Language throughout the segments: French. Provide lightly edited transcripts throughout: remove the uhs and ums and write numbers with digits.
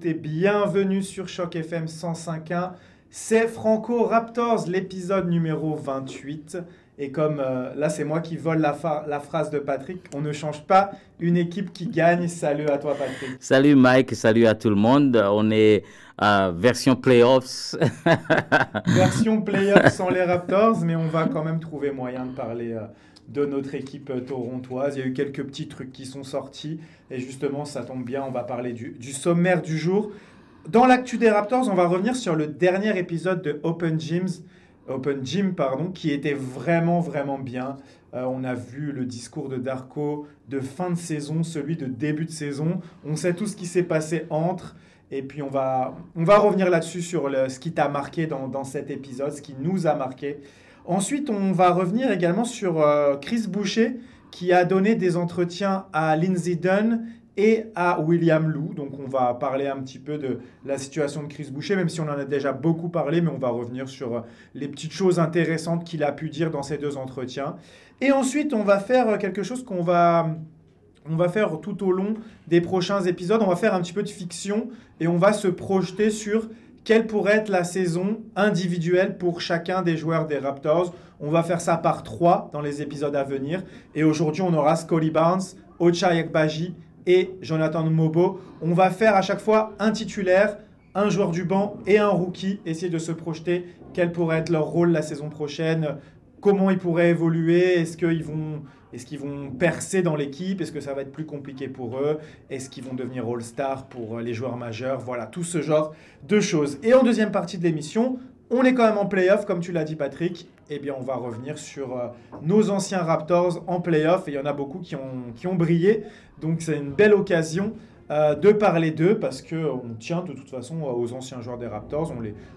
Et bienvenue sur Choc FM 105.1. C'est Franco Raptors, l'épisode numéro 28. Et comme là, c'est moi qui vole la phrase de Patrick, on ne change pas une équipe qui gagne. Salut à toi, Patrick. Salut Mike, salut à tout le monde. On est version playoffs. Version playoffs sans les Raptors, mais on va quand même trouver moyen de parler de notre équipe torontoise. Il y a eu quelques petits trucs qui sont sortis. Et justement, ça tombe bien, on va parler du sommaire du jour. Dans l'actu des Raptors, on va revenir sur le dernier épisode de Open Gym, qui était vraiment bien. On a vu le discours de Darko de fin de saison, celui de début de saison. On sait tout ce qui s'est passé entre. Et puis on va revenir là-dessus sur ce qui t'a marqué dans cet épisode, ce qui nous a marqué. Ensuite, on va revenir également sur Chris Boucher, qui a donné des entretiens à Lindsey Dunn et à William Lou. Donc on va parler un petit peu de la situation de Chris Boucher, même si on en a déjà beaucoup parlé, mais on va revenir sur les petites choses intéressantes qu'il a pu dire dans ces deux entretiens. Et ensuite, on va faire quelque chose qu'on va faire tout au long des prochains épisodes. On va faire un petit peu de fiction et on va se projeter sur quelle pourrait être la saison individuelle pour chacun des joueurs des Raptors. On va faire ça par 3 dans les épisodes à venir. Et aujourd'hui, on aura Scottie Barnes, Ochai Agbaji et Jonathan Mobo. On va faire à chaque fois un titulaire, un joueur du banc et un rookie. Essayer de se projeter quel pourrait être leur rôle la saison prochaine, comment ils pourraient évoluer, est-ce qu'ils vont percer dans l'équipe, est-ce que ça va être plus compliqué pour eux, est-ce qu'ils vont devenir All-Star pour les joueurs majeurs, voilà, tout ce genre de choses. Et en deuxième partie de l'émission, on est quand même en play-off, comme tu l'as dit Patrick, eh bien on va revenir sur nos anciens Raptors en play-off, et il y en a beaucoup qui ont brillé, donc c'est une belle occasion de parler d'eux, parce qu'on tient de toute façon aux anciens joueurs des Raptors,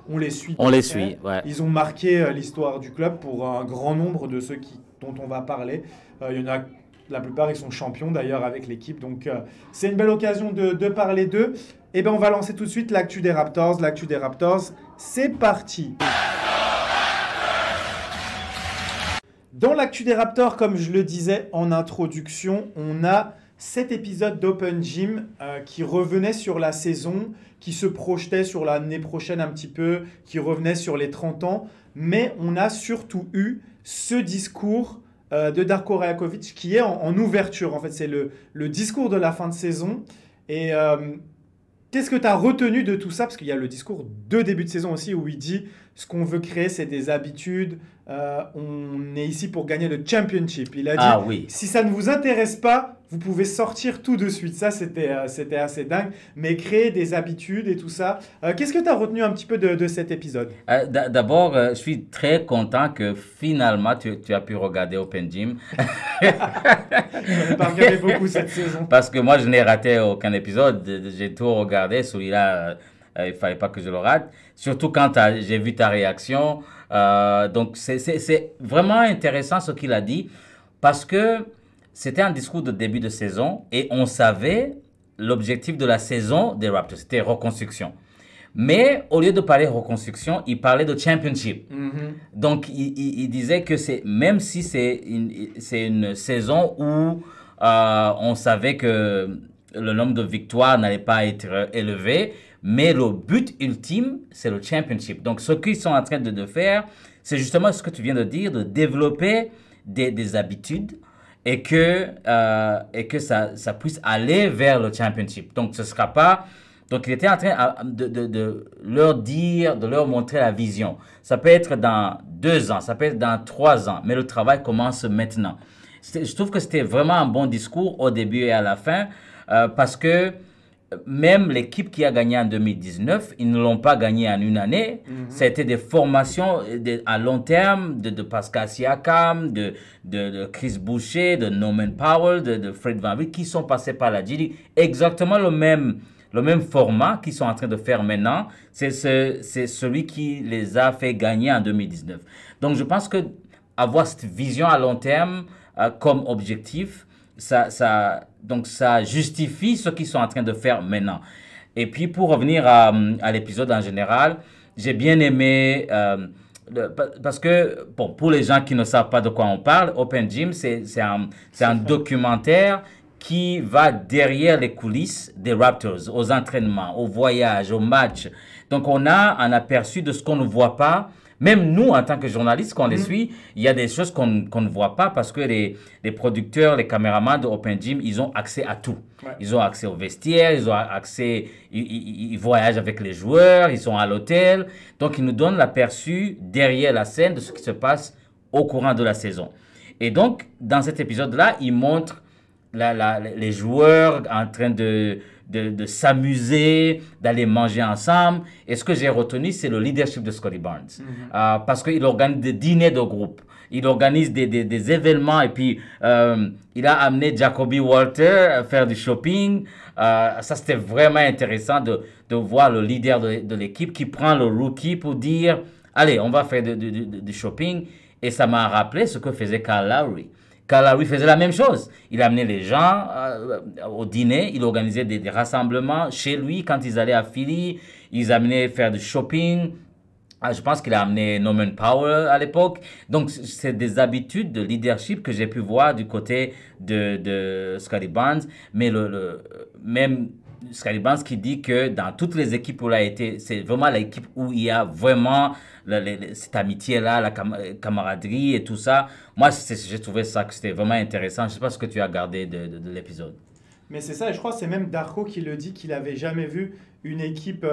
on les suit. On les suit, ouais. Ils ont marqué l'histoire du club pour un grand nombre de ceux dont on va parler. Il y en a, la plupart, ils sont champions d'ailleurs avec l'équipe, donc c'est une belle occasion de parler d'eux. Et bien on va lancer tout de suite l'actu des Raptors. L'actu des Raptors, c'est parti. Dans l'actu des Raptors, comme je le disais en introduction, on a cet épisode d'Open Gym qui revenait sur la saison, qui se projetait sur l'année prochaine un petit peu, qui revenait sur les 30 ans. Mais on a surtout eu ce discours de Darko Rajakovic qui est en ouverture. En fait, c'est le discours de la fin de saison. Et qu'est-ce que tu as retenu de tout ça? Parce qu'il y a le discours de début de saison aussi où il dit ce qu'on veut créer, c'est des habitudes. On est ici pour gagner le championship. Il a dit, oui. Si ça ne vous intéresse pas, vous pouvez sortir tout de suite. Ça, c'était assez dingue. Mais créer des habitudes et tout ça. Qu'est-ce que tu as retenu un petit peu de cet épisode? D'abord, je suis très content que finalement, tu as pu regarder Open Gym. Je n'ai pas regardé beaucoup cette saison. Parce que moi, je n'ai raté aucun épisode. J'ai tout regardé. Celui-là, il ne fallait pas que je le rate. Surtout quand j'ai vu ta réaction. Donc, c'est vraiment intéressant ce qu'il a dit. Parce que c'était un discours de début de saison et on savait l'objectif de la saison des Raptors, c'était reconstruction. Mais au lieu de parler reconstruction, il parlait de championship. Mm-hmm. Donc, il disait que même si c'est une saison où on savait que le nombre de victoires n'allait pas être élevé, mais le but ultime, c'est le championship. Donc, ce qu'ils sont en train de faire, c'est justement ce que tu viens de dire, de développer des habitudes et que ça puisse aller vers le championship. Donc, ce sera pas... Donc, il était en train de leur dire, de leur montrer la vision. Ça peut être dans 2 ans, ça peut être dans 3 ans, mais le travail commence maintenant. Je trouve que c'était vraiment un bon discours au début et à la fin, parce que même l'équipe qui a gagné en 2019, ils ne l'ont pas gagné en une année. Mm-hmm. C'était des formations à long terme de Pascal Siakam, de Chris Boucher, de Norman Powell, de Fred VanVleet qui sont passés par la G-League. Exactement le même format qu'ils sont en train de faire maintenant. C'est celui qui les a fait gagner en 2019. Donc, je pense que avoir cette vision à long terme comme objectif, donc ça justifie ce qu'ils sont en train de faire maintenant. Et puis, pour revenir à l'épisode en général, j'ai bien aimé, parce que, bon, pour les gens qui ne savent pas de quoi on parle, Open Gym, c'est un documentaire qui va derrière les coulisses des Raptors, aux entraînements, aux voyages, aux matchs. Donc, on a un aperçu de ce qu'on ne voit pas. Même nous, en tant que journalistes, quand on les suit, il y a des choses qu'on ne voit pas parce que les producteurs, les caméramans de Open Gym, ils ont accès à tout. Ouais. Ils ont accès aux vestiaires, ils ont accès, ils voyagent avec les joueurs, ils sont à l'hôtel. Donc, ils nous donnent l'aperçu derrière la scène de ce qui se passe au courant de la saison. Et donc, dans cet épisode-là, ils montrent les joueurs en train de s'amuser, d'aller manger ensemble. Et ce que j'ai retenu, c'est le leadership de Scottie Barnes. Parce qu'il organise des dîners de groupe. Il organise des événements et puis il a amené Jacoby Walter faire du shopping. Ça, c'était vraiment intéressant de voir le leader de l'équipe qui prend le rookie pour dire « Allez, on va faire du shopping ». Et ça m'a rappelé ce que faisait Kyle Lowry. Kyle Lowry faisait la même chose. Il amenait les gens au dîner, il organisait des rassemblements chez lui quand ils allaient à Philly. Ils amenaient faire du shopping. Je pense qu'il a amené Norman Powell à l'époque. Donc, c'est des habitudes de leadership que j'ai pu voir du côté de Scottie Barnes. Mais même Scottie Barnes qui dit que dans toutes les équipes où il a été, c'est vraiment l'équipe où il y a vraiment cette amitié-là, la camaraderie et tout ça. Moi, j'ai trouvé ça que c'était vraiment intéressant. Je ne sais pas ce que tu as gardé de l'épisode. Mais c'est ça, et je crois que c'est même Darko qui le dit, qu'il n'avait jamais vu une équipe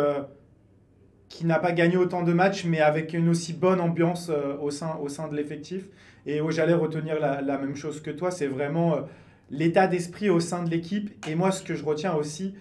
qui n'a pas gagné autant de matchs, mais avec une aussi bonne ambiance au sein de l'effectif. Et j'allais retenir la même chose que toi, c'est vraiment l'état d'esprit au sein de l'équipe. Et moi, ce que je retiens aussi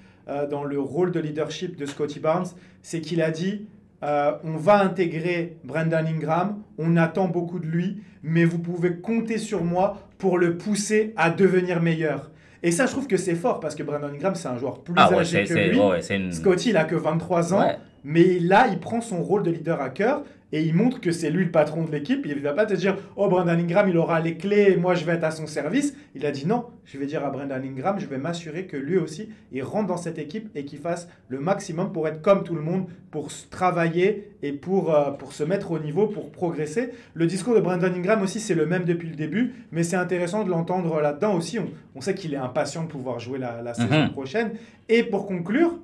dans le rôle de leadership de Scottie Barnes, c'est qu'il a dit on va intégrer Brandon Ingram, on attend beaucoup de lui, mais vous pouvez compter sur moi pour le pousser à devenir meilleur. Et ça, je trouve que c'est fort parce que Brandon Ingram, c'est un joueur plus âgé que lui. Scottie, il a que 23 ans. Ouais. Mais là, il prend son rôle de leader à cœur et il montre que c'est lui le patron de l'équipe. Il ne va pas te dire « Oh, Brandon Ingram, il aura les clés et moi, je vais être à son service. » Il a dit « Non, je vais dire à Brandon Ingram, je vais m'assurer que lui aussi, il rentre dans cette équipe et qu'il fasse le maximum pour être comme tout le monde, pour travailler et pour se mettre au niveau, pour progresser. » Le discours de Brandon Ingram aussi, c'est le même depuis le début, mais c'est intéressant de l'entendre là-dedans aussi. On sait qu'il est impatient de pouvoir jouer la saison prochaine. Et pour conclure,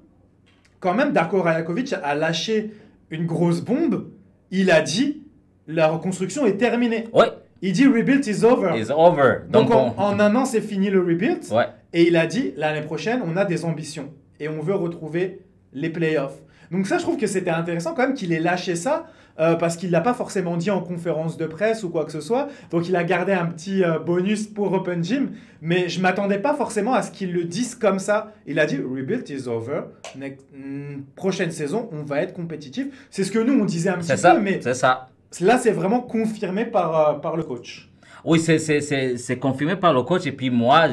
quand même, Darko Rajakovic a lâché une grosse bombe. Il a dit la reconstruction est terminée. Ouais. Il dit rebuild is over. Is over. Donc en un an, c'est fini le rebuild. Ouais. Et il a dit l'année prochaine, on a des ambitions et on veut retrouver les playoffs. Donc ça, je trouve que c'était intéressant quand même qu'il ait lâché ça parce qu'il ne l'a pas forcément dit en conférence de presse ou quoi que ce soit. Donc il a gardé un petit bonus pour Open Gym. Mais je ne m'attendais pas forcément à ce qu'il le dise comme ça. Il a dit « Rebuild is over. Prochaine saison, on va être compétitif. » C'est ce que nous, on disait un petit peu. Mais c'est ça. Là, c'est vraiment confirmé par le coach. Oui, c'est confirmé par le coach. Et puis moi,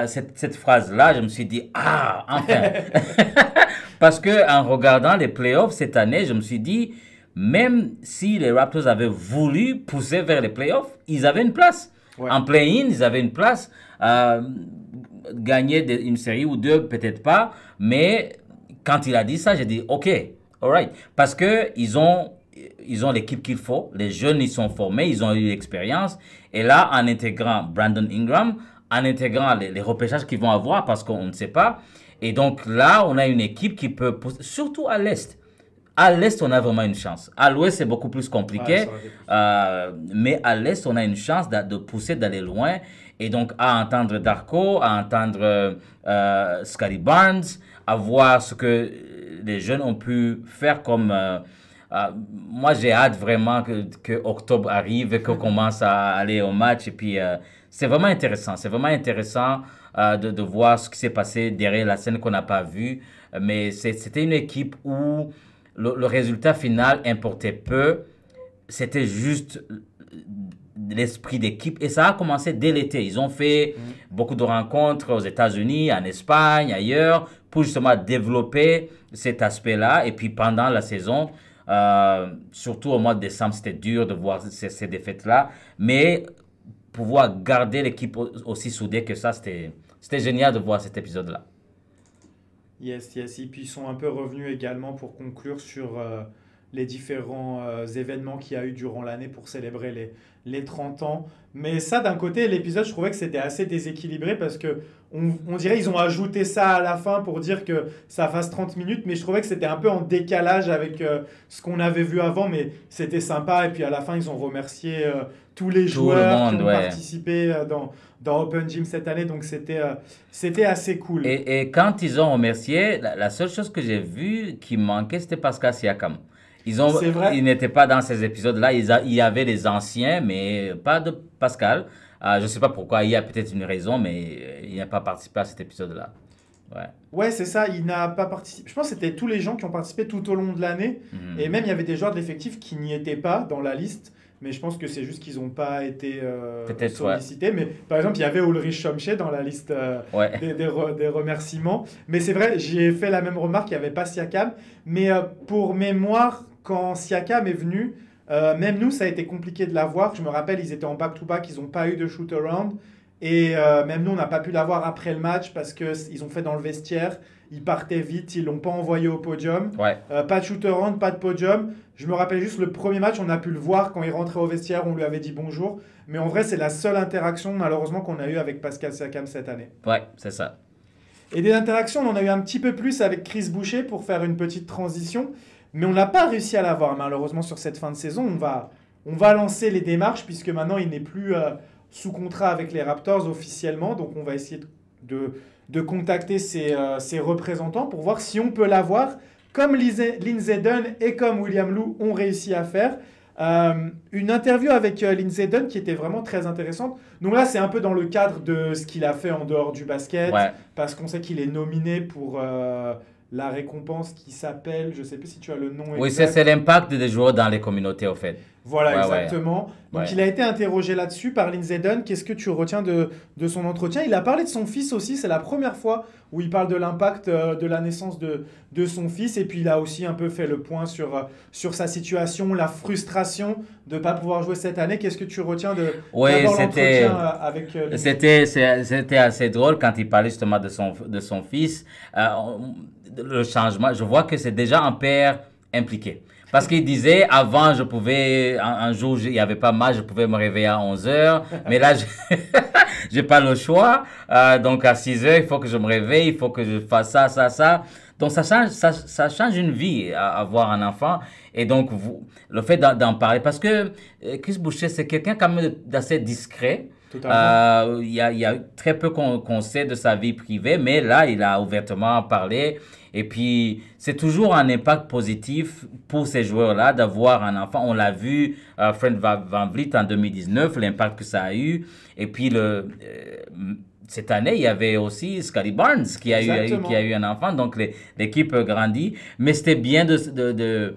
cette phrase-là, je me suis dit « Ah, enfin !» Parce qu'en regardant les playoffs cette année, je me suis dit même si les Raptors avaient voulu pousser vers les playoffs, ils avaient une place. Ouais. En play-in, ils avaient une place. Gagner une série ou deux, peut-être pas. Mais quand il a dit ça, j'ai dit OK, all right. Parce qu'ils ont l'équipe qu'il faut. Les jeunes, ils sont formés, ils ont eu l'expérience. Et là, en intégrant Brandon Ingram, en intégrant les repêchages qu'ils vont avoir, parce qu'on ne sait pas. Et donc là, on a une équipe qui peut pousser, surtout à l'Est. À l'Est, on a vraiment une chance. À l'Ouest, c'est beaucoup plus compliqué. Mais à l'Est, on a une chance de pousser, d'aller loin. Et donc, à entendre Darko, à entendre Scottie Barnes, à voir ce que les jeunes ont pu faire comme... moi, j'ai hâte vraiment que octobre arrive et qu'on commence à aller au match. Et puis, c'est vraiment intéressant. C'est vraiment intéressant de voir ce qui s'est passé derrière la scène qu'on n'a pas vue. Mais c'était une équipe où... Le résultat final importait peu. C'était juste l'esprit d'équipe. Et ça a commencé dès l'été. Ils ont fait beaucoup de rencontres aux États-Unis, en Espagne, ailleurs, pour justement développer cet aspect-là. Et puis pendant la saison, surtout au mois de décembre, c'était dur de voir ces défaites-là. Mais pouvoir garder l'équipe aussi soudée que ça, c'était génial de voir cet épisode-là. Yes. Et puis ils sont un peu revenus également pour conclure sur les différents événements qu'il y a eu durant l'année pour célébrer les 30 ans. Mais ça, d'un côté, l'épisode, je trouvais que c'était assez déséquilibré parce que on dirait qu'ils ont ajouté ça à la fin pour dire que ça fasse 30 minutes, mais je trouvais que c'était un peu en décalage avec ce qu'on avait vu avant, mais c'était sympa. Et puis à la fin, ils ont remercié tous les Tout le joueurs qui monde, ont ouais. participé dans Open Gym cette année, donc c'était assez cool. Et quand ils ont remercié, la seule chose que j'ai vue qui manquait, c'était Pascal Siakam. C'est vrai. Ils n'étaient pas dans ces épisodes-là. Il y avait les anciens, mais pas de Pascal. Je ne sais pas pourquoi. Il y a peut-être une raison, mais il n'a pas participé à cet épisode-là. Ouais. Ouais, c'est ça, il n'a pas participé. Je pense que c'était tous les gens qui ont participé tout au long de l'année. Et Mhm. même, il y avait des joueurs de l'effectif qui n'y étaient pas dans la liste. Mais je pense que c'est juste qu'ils n'ont pas été Peut-être, ouais. sollicités. Mais par exemple, il y avait Ulrich Chomche dans la liste Ouais. des remerciements. Mais c'est vrai, j'ai fait la même remarque, il n'y avait pas Siakam. Mais pour mémoire, quand Siakam est venu, même nous, ça a été compliqué de l'avoir. Je me rappelle, ils étaient en back-to-back, ils n'ont pas eu de shoot-around. Et même nous, on n'a pas pu l'avoir après le match parce qu'ils ont fait dans le vestiaire. Ils partaient vite, ils ne l'ont pas envoyé au podium. Ouais. Pas de shoot-around, pas de podium. Je me rappelle juste le premier match, on a pu le voir quand il rentrait au vestiaire, on lui avait dit bonjour. Mais en vrai, c'est la seule interaction malheureusement qu'on a eue avec Pascal Siakam cette année. Ouais, c'est ça. Et des interactions, on en a eu un petit peu plus avec Chris Boucher pour faire une petite transition. Mais on n'a pas réussi à l'avoir malheureusement sur cette fin de saison. On va lancer les démarches puisque maintenant il n'est plus sous contrat avec les Raptors officiellement. Donc on va essayer de contacter ses représentants pour voir si on peut l'avoir comme Lindsey Dunn et comme William Lou ont réussi à faire. Une interview avec Lindsey Dunn qui était vraiment très intéressante. Donc là, c'est un peu dans le cadre de ce qu'il a fait en dehors du basket, Ouais. parce qu'on sait qu'il est nominé pour la récompense qui s'appelle, je ne sais plus si tu as le nom Oui, exact. c'est l'impact des joueurs dans les communautés, au fait. Voilà, Ouais, ouais. exactement. Donc Ouais. il a été interrogé là-dessus par Lindsey Dunn. Qu'est-ce que tu retiens de son entretien? Il a parlé de son fils aussi. C'est la première fois où il parle de l'impact de la naissance de son fils. Et puis il a aussi un peu fait le point sur sa situation, la frustration de ne pas pouvoir jouer cette année. Qu'est-ce que tu retiens Oui, d'abord c'était. l'entretien avec C'était assez drôle quand il parlait justement de son fils. Le changement, je vois que c'est déjà un père impliqué. Parce qu'il disait, avant, je pouvais, un jour, il n'y avait pas mal, je pouvais me réveiller à 11 heures. Mais là, je n'ai pas le choix. Donc, à 6 heures, il faut que je me réveille, il faut que je fasse ça, ça, ça. Donc, ça change une vie, avoir un enfant. Et donc, le fait d'en parler, parce que Chris Boucher, c'est quelqu'un quand même d'assez discret. totalement. Il y a très peu qu'on sait de sa vie privée, mais là, il a ouvertement parlé. Et puis, c'est toujours un impact positif pour ces joueurs-là d'avoir un enfant. On l'a vu, Fred VanVleet en 2019, l'impact que ça a eu. Et puis, cette année, il y avait aussi Scottie Barnes qui a eu un enfant. Donc, l'équipe grandit. Mais c'était bien de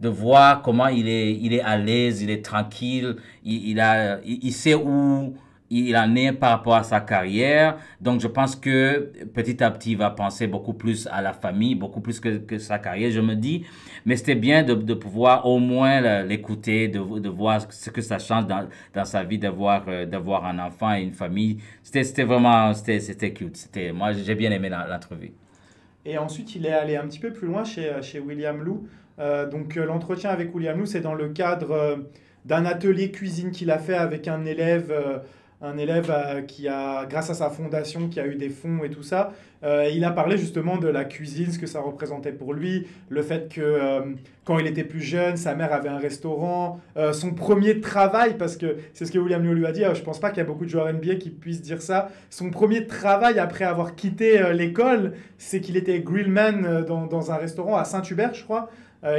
voir comment il est à l'aise, il est tranquille, il sait où il en est par rapport à sa carrière. Donc, je pense que petit à petit, il va penser beaucoup plus à la famille, beaucoup plus que sa carrière, je me dis. Mais c'était bien de pouvoir au moins l'écouter, de voir ce que ça change dans sa vie d'avoir un enfant et une famille. C'était vraiment, c'était cute. Moi, j'ai bien aimé l'entrevue. Et ensuite, il est allé un petit peu plus loin chez William Lou. Donc, l'entretien avec William Lou, c'est dans le cadre d'un atelier cuisine qu'il a fait avec un élève qui a, grâce à sa fondation, qui a eu des fonds et tout ça. Il a parlé justement de la cuisine, ce que ça représentait pour lui, le fait que quand il était plus jeune, sa mère avait un restaurant, son premier travail, parce que c'est ce que William Lou lui a dit, je pense pas qu'il y a beaucoup de joueurs NBA qui puissent dire ça, son premier travail après avoir quitté l'école, c'est qu'il était grillman dans un restaurant à Saint-Hubert, je crois.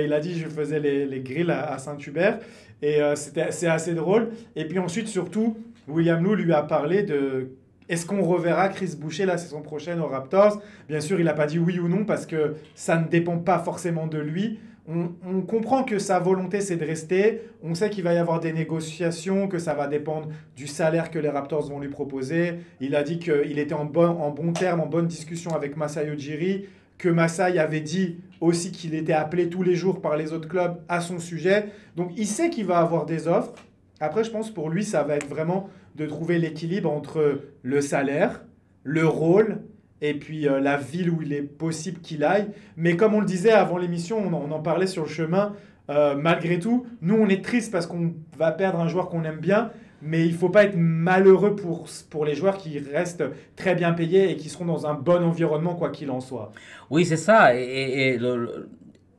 Il a dit, je faisais les grills à Saint-Hubert, et c'est assez drôle. Et puis ensuite, surtout, William Lou lui a parlé de est-ce qu'on reverra Chris Boucher la saison prochaine aux Raptors? Bien sûr, il n'a pas dit oui ou non parce que ça ne dépend pas forcément de lui. On comprend que sa volonté, c'est de rester. On sait qu'il va y avoir des négociations, que ça va dépendre du salaire que les Raptors vont lui proposer. Il a dit qu'il était en bon terme, en bonne discussion avec Masai Ujiri, que Masai avait dit aussi qu'il était appelé tous les jours par les autres clubs à son sujet. Donc, il sait qu'il va avoir des offres. Après, je pense pour lui, ça va être vraiment de trouver l'équilibre entre le salaire, le rôle et puis la ville où il est possible qu'il aille. Mais comme on le disait avant l'émission, on en parlait sur le chemin, Malgré tout, nous, on est triste parce qu'on va perdre un joueur qu'on aime bien, mais il ne faut pas être malheureux pour les joueurs qui restent très bien payés et qui seront dans un bon environnement, quoi qu'il en soit. Oui, c'est ça.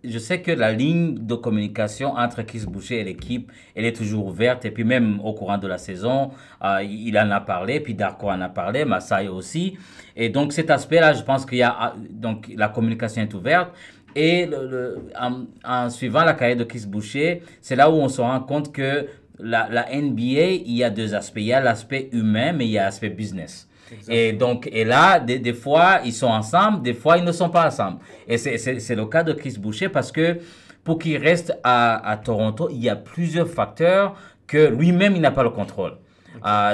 Je sais que la ligne de communication entre Chris Boucher et l'équipe, elle est toujours ouverte. Et puis même au courant de la saison, il en a parlé, puis Darko en a parlé, Masai aussi. Et donc cet aspect-là, je pense qu'il y a donc la communication est ouverte. Et en suivant la carrière de Chris Boucher, c'est là où on se rend compte que la NBA, il y a deux aspects. Il y a l'aspect humain, mais il y a l'aspect business. Exactement. Et donc, et là, des fois, ils sont ensemble, des fois, ils ne sont pas ensemble. Et c'est le cas de Chris Boucher parce que pour qu'il reste à Toronto, il y a plusieurs facteurs que lui-même, il n'a pas le contrôle.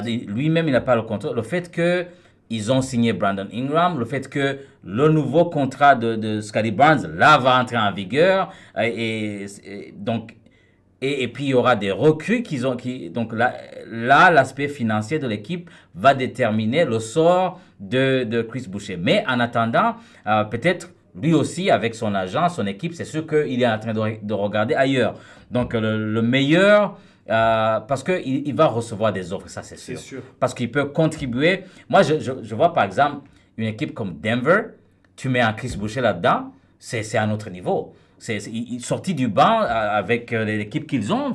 Lui-même, il n'a pas le contrôle. Le fait que ils ont signé Brandon Ingram, le fait que le nouveau contrat de Scottie Barnes, là, va entrer en vigueur. Donc, et puis, il y aura des recrues donc là, l'aspect financier de l'équipe va déterminer le sort de Chris Boucher. Mais en attendant, peut-être lui aussi, avec son agent, son équipe, c'est sûr qu'il est en train de regarder ailleurs. Donc, le meilleur, parce qu'il va recevoir des offres, ça c'est sûr. C'est sûr. Parce qu'il peut contribuer. Moi, je vois par exemple une équipe comme Denver, tu mets un Chris Boucher là-dedans, c'est un autre niveau. Il sorti du banc avec l'équipe qu'ils ont.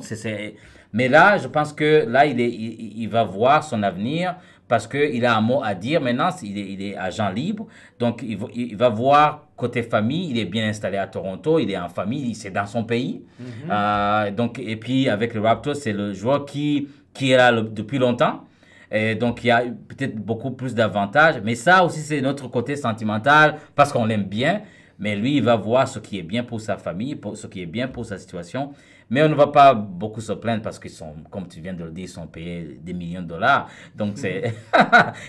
Mais là, je pense que là, il va voir son avenir parce qu'il a un mot à dire. Maintenant, il est agent libre. Donc, il va voir côté famille. Il est bien installé à Toronto. Il est en famille. C'est dans son pays. Donc, et puis, avec le Raptors, c'est le joueur qui est là depuis longtemps. Et donc, il y a peut-être beaucoup plus d'avantages. Mais ça aussi, c'est notre côté sentimental parce qu'on l'aime bien. Mais lui, il va voir ce qui est bien pour sa famille, ce qui est bien pour sa situation. Mais on ne va pas beaucoup se plaindre parce qu'ils sont, comme tu viens de le dire, ils sont payés des millions de dollars. Donc, il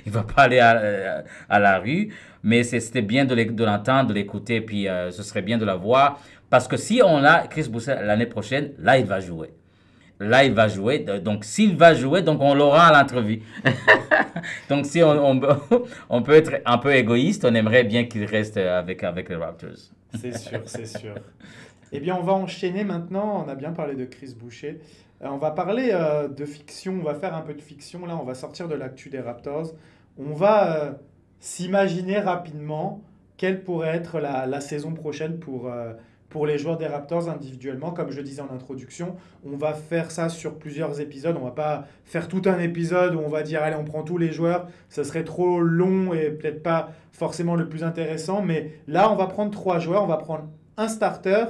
ne va pas aller à la rue. Mais c'était bien de l'entendre, de l'écouter. Puis, ce serait bien de la voir. Parce que si on a Chris Boucher l'année prochaine, là, il va jouer. Là, il va jouer. Donc, s'il va jouer, donc on l'aura à l'entrevue. Donc, si on peut être un peu égoïste, on aimerait bien qu'il reste avec les Raptors. C'est sûr, c'est sûr. Eh bien, on va enchaîner maintenant. On a bien parlé de Chris Boucher. On va parler de fiction. On va faire un peu de fiction. Là, on va sortir de l'actu des Raptors. On va s'imaginer rapidement quelle pourrait être la saison prochaine pour les joueurs des Raptors individuellement. Comme je le disais en introduction, on va faire ça sur plusieurs épisodes. On ne va pas faire tout un épisode où on va dire, allez, on prend tous les joueurs. Ça serait trop long et peut-être pas forcément le plus intéressant. Mais là, on va prendre 3 joueurs. On va prendre un starter,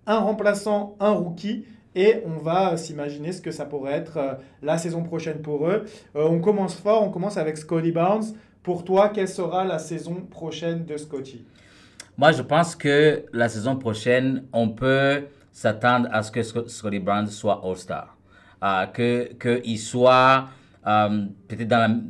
un remplaçant, un rookie. Et on va s'imaginer ce que ça pourrait être la saison prochaine pour eux. On commence fort. On commence avec Scottie Barnes. Pour toi, quelle sera la saison prochaine de Scottie? Moi, je pense que la saison prochaine, on peut s'attendre à ce que Scottie Barnes soit All-Star. Qu'il soit peut-être dans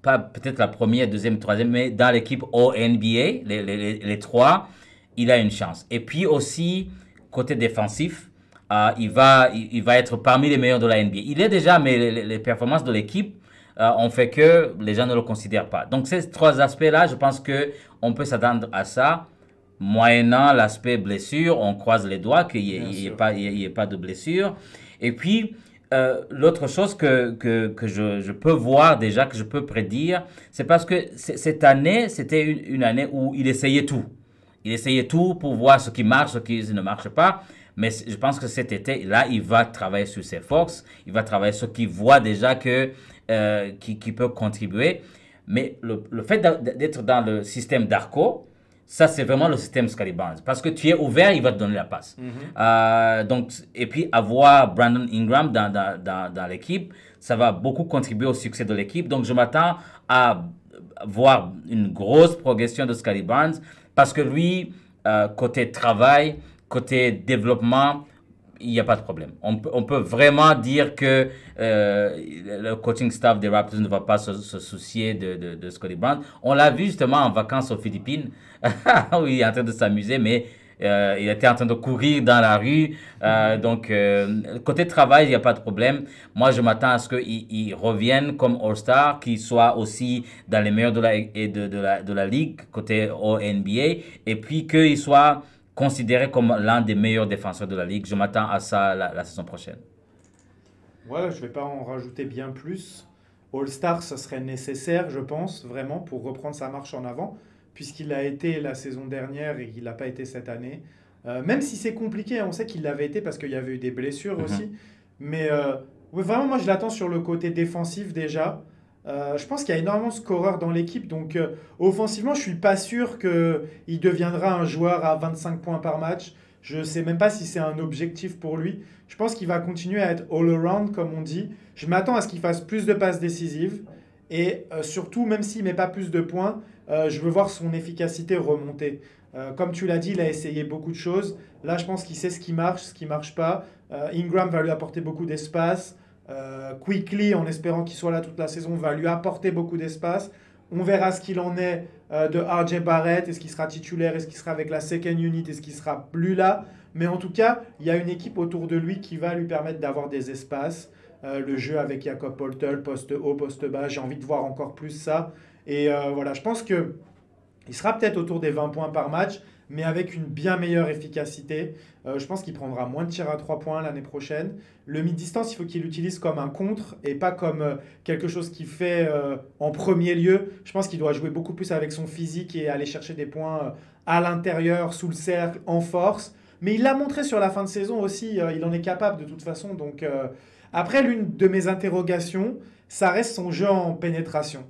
pas peut-être la première, deuxième, troisième, mais dans l'équipe All-NBA, les 3, il a une chance. Et puis aussi, côté défensif, il va être parmi les meilleurs de la NBA. Il est déjà, mais les performances de l'équipe ont fait que les gens ne le considèrent pas. Donc, ces 3 aspects-là, je pense qu'on peut s'attendre à ça. Moyennant l'aspect blessure, on croise les doigts qu'il n'y ait pas de blessure. Et puis, l'autre chose que je peux voir déjà, que je peux prédire, c'est parce que cette année, c'était une année où il essayait tout. Il essayait tout pour voir ce qui marche, ce qui ne marche pas. Mais je pense que cet été, là, il va travailler sur ses forces. Il va travailler sur ce qu'il voit déjà qui peut contribuer. Mais le fait d'être dans le système Darko, ça, c'est vraiment le système Scottie Barnes. Parce que tu es ouvert, il va te donner la passe. Donc, et puis, avoir Brandon Ingram dans l'équipe, ça va beaucoup contribuer au succès de l'équipe. Donc, je m'attends à voir une grosse progression de Scottie Barnes parce que lui, côté travail, côté développement, il n'y a pas de problème. On peut vraiment dire que le coaching staff des Raptors ne va pas se soucier de Scottie Barnes. On l'a vu justement en vacances aux Philippines, où il est en train de s'amuser, mais il était en train de courir dans la rue. Donc, côté travail, il n'y a pas de problème. Moi, je m'attends à ce qu'il revienne comme All-Star, qu'il soit aussi dans les meilleurs de la ligue, côté All-NBA, et puis qu'il soit considéré comme l'un des meilleurs défenseurs de la ligue. Je m'attends à ça la saison prochaine. Ouais, je vais pas en rajouter bien plus. All-Star, ça serait nécessaire, je pense, vraiment, pour reprendre sa marche en avant, puisqu'il a été la saison dernière et qu'il n'a pas été cette année. Même si c'est compliqué, on sait qu'il l'avait été parce qu'il y avait eu des blessures aussi. Mais ouais, vraiment, moi, je l'attends sur le côté défensif déjà. Je pense qu'il y a énormément de scoreurs dans l'équipe, donc offensivement, je suis pas sûr qu'il deviendra un joueur à 25 points par match. Je ne sais même pas si c'est un objectif pour lui. Je pense qu'il va continuer à être all-around, comme on dit. Je m'attends à ce qu'il fasse plus de passes décisives. Et surtout, même s'il ne met pas plus de points, je veux voir son efficacité remonter. Comme tu l'as dit, il a essayé beaucoup de choses. Là, je pense qu'il sait ce qui ne marche pas. Ingram va lui apporter beaucoup d'espace. Quickly, en espérant qu'il soit là toute la saison, va lui apporter beaucoup d'espace. On verra ce qu'il en est de RJ Barrett. Est-ce qu'il sera titulaire? Est-ce qu'il sera avec la second unit? Est-ce qu'il sera plus là? Mais en tout cas, il y a une équipe autour de lui qui va lui permettre d'avoir des espaces. Le jeu avec Jakob Poeltl, poste haut, poste bas, j'ai envie de voir encore plus ça. Et voilà, je pense qu'il sera peut-être autour des 20 points par match, mais avec une bien meilleure efficacité. Je pense qu'il prendra moins de tirs à 3 points l'année prochaine. Le mid-distance, il faut qu'il l'utilise comme un contre et pas comme quelque chose qu'il fait en premier lieu. Je pense qu'il doit jouer beaucoup plus avec son physique et aller chercher des points à l'intérieur, sous le cercle, en force. Mais il l'a montré sur la fin de saison aussi, il en est capable de toute façon. Donc, après, l'une de mes interrogations, ça reste son jeu en pénétration.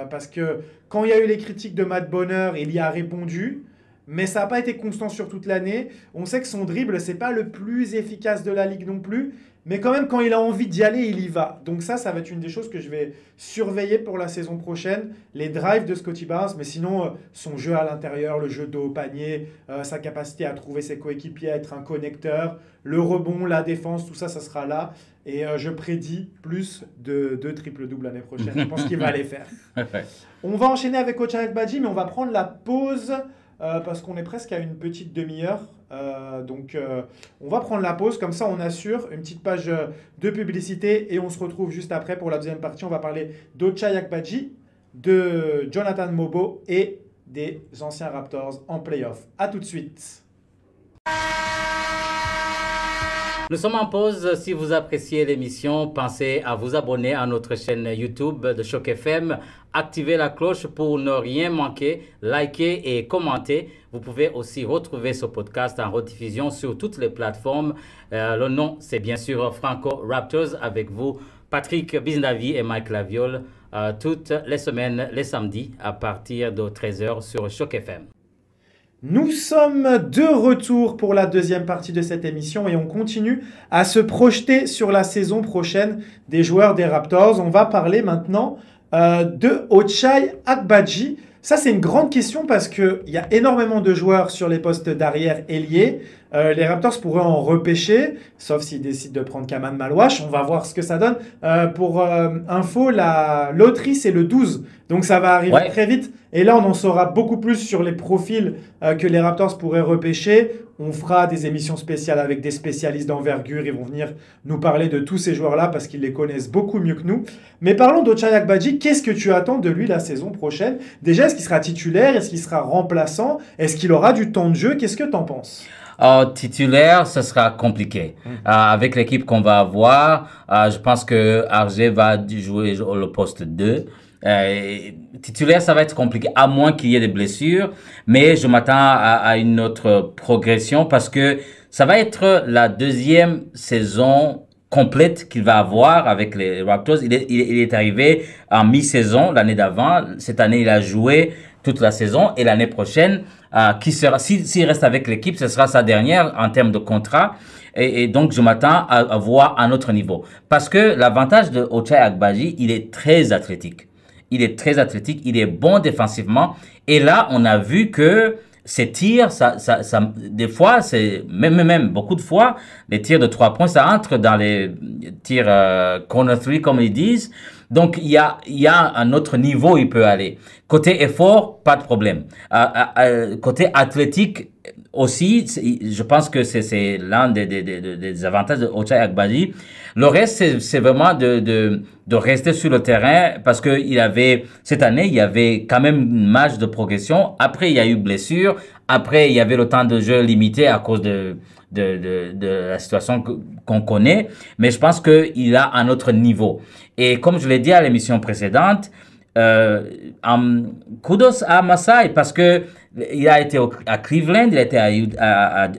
Parce que quand il y a eu les critiques de Matt Bonner, il y a répondu. Mais ça n'a pas été constant sur toute l'année. On sait que son dribble, ce n'est pas le plus efficace de la ligue non plus. Mais quand même, quand il a envie d'y aller, il y va. Donc ça va être une des choses que je vais surveiller pour la saison prochaine. Les drives de Scottie Barnes, mais sinon, son jeu à l'intérieur, le jeu dos au panier, sa capacité à trouver ses coéquipiers, à être un connecteur, le rebond, la défense, tout ça, ça sera là. Et je prédis plus de triple-double l'année prochaine. Je pense qu'il va les faire. On va enchaîner avec Ochai Agbaji, mais on va prendre la pause parce qu'on est presque à une petite demi-heure. Donc, on va prendre la pause. Comme ça, on assure une petite page de publicité et on se retrouve juste après pour la deuxième partie. On va parler d'Ochai Agbaji, de Jonathan Mobo et des anciens Raptors en playoff. A tout de suite. Nous sommes en pause. Si vous appréciez l'émission, pensez à vous abonner à notre chaîne YouTube de Choc FM. Activez la cloche pour ne rien manquer. Likez et commentez. Vous pouvez aussi retrouver ce podcast en rediffusion sur toutes les plateformes. Le nom, c'est bien sûr Franco Raptors avec vous, Patrick Biznavi et Mike Laviole, toutes les semaines, les samedis, à partir de 13h sur Choc FM. Nous sommes de retour pour la deuxième partie de cette émission et on continue à se projeter sur la saison prochaine des joueurs des Raptors. On va parler maintenant de Ochai Agbaji. Ça, c'est une grande question parce qu'il y a énormément de joueurs sur les postes d'arrière ailier. Les Raptors pourraient en repêcher, sauf s'ils décident de prendre Kaman Malouache. On va voir ce que ça donne. Pour info, la loterie, c'est le 12. Donc, ça va arriver très vite. Et là, on en saura beaucoup plus sur les profils que les Raptors pourraient repêcher. On fera des émissions spéciales avec des spécialistes d'envergure. Ils vont venir nous parler de tous ces joueurs-là parce qu'ils les connaissent beaucoup mieux que nous. Mais parlons d'Ochai Agbaji. Qu'est-ce que tu attends de lui la saison prochaine? Déjà, est-ce qu'il sera titulaire? Est-ce qu'il sera remplaçant? Est-ce qu'il aura du temps de jeu? Qu'est-ce que tu en penses? Titulaire, ce sera compliqué. Avec l'équipe qu'on va avoir, je pense que RJ va jouer le poste 2. Titulaire, ça va être compliqué, à moins qu'il y ait des blessures. Mais je m'attends à une autre progression parce que ça va être la deuxième saison complète qu'il va avoir avec les Raptors. Il est arrivé en mi-saison l'année d'avant. Cette année, il a joué toute la saison. Et l'année prochaine, s'il reste avec l'équipe, ce sera sa dernière en termes de contrat. Et donc, je m'attends à voir un autre niveau. Parce que l'avantage de Ochai Agbaji, il est très athlétique. Il est très athlétique, il est bon défensivement. Et là, on a vu que ses tirs, des fois, même beaucoup de fois, les tirs de 3 points, ça entre dans les tirs corner 3, comme ils disent. Donc, il y a un autre niveau où il peut aller. Côté effort, pas de problème. Côté athlétique, aussi, je pense que c'est l'un des avantages de Ochai Agbaji. Le reste, c'est vraiment de rester sur le terrain parce que cette année, il y avait quand même une marge de progression. Après, il y a eu blessure. Après, il y avait le temps de jeu limité à cause de la situation qu'on connaît. Mais je pense qu'il a un autre niveau. Et comme je l'ai dit à l'émission précédente, kudos à Masai parce que il a été à Cleveland, il a été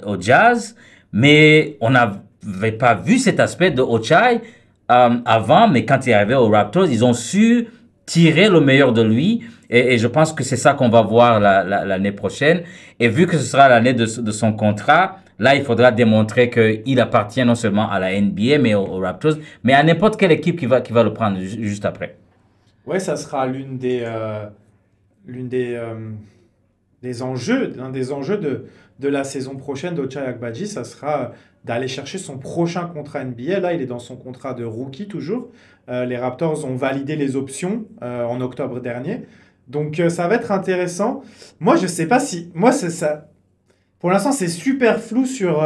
au Jazz, mais on n'avait pas vu cet aspect de Ochai avant, mais quand il est arrivé aux Raptors, ils ont su tirer le meilleur de lui et je pense que c'est ça qu'on va voir l'année prochaine. Et vu que ce sera l'année de son contrat, là, il faudra démontrer qu'il appartient non seulement à la NBA, mais aux Raptors, mais à n'importe quelle équipe qui va le prendre juste après. Ouais, ça sera l'un des enjeux de la saison prochaine d'Ochai Agbaji, ça sera d'aller chercher son prochain contrat NBA. Là, il est dans son contrat de rookie toujours. Les Raptors ont validé les options en octobre dernier. Donc, ça va être intéressant. Moi, je ne sais pas si... Moi, c'est ça. Pour l'instant, c'est super flou sur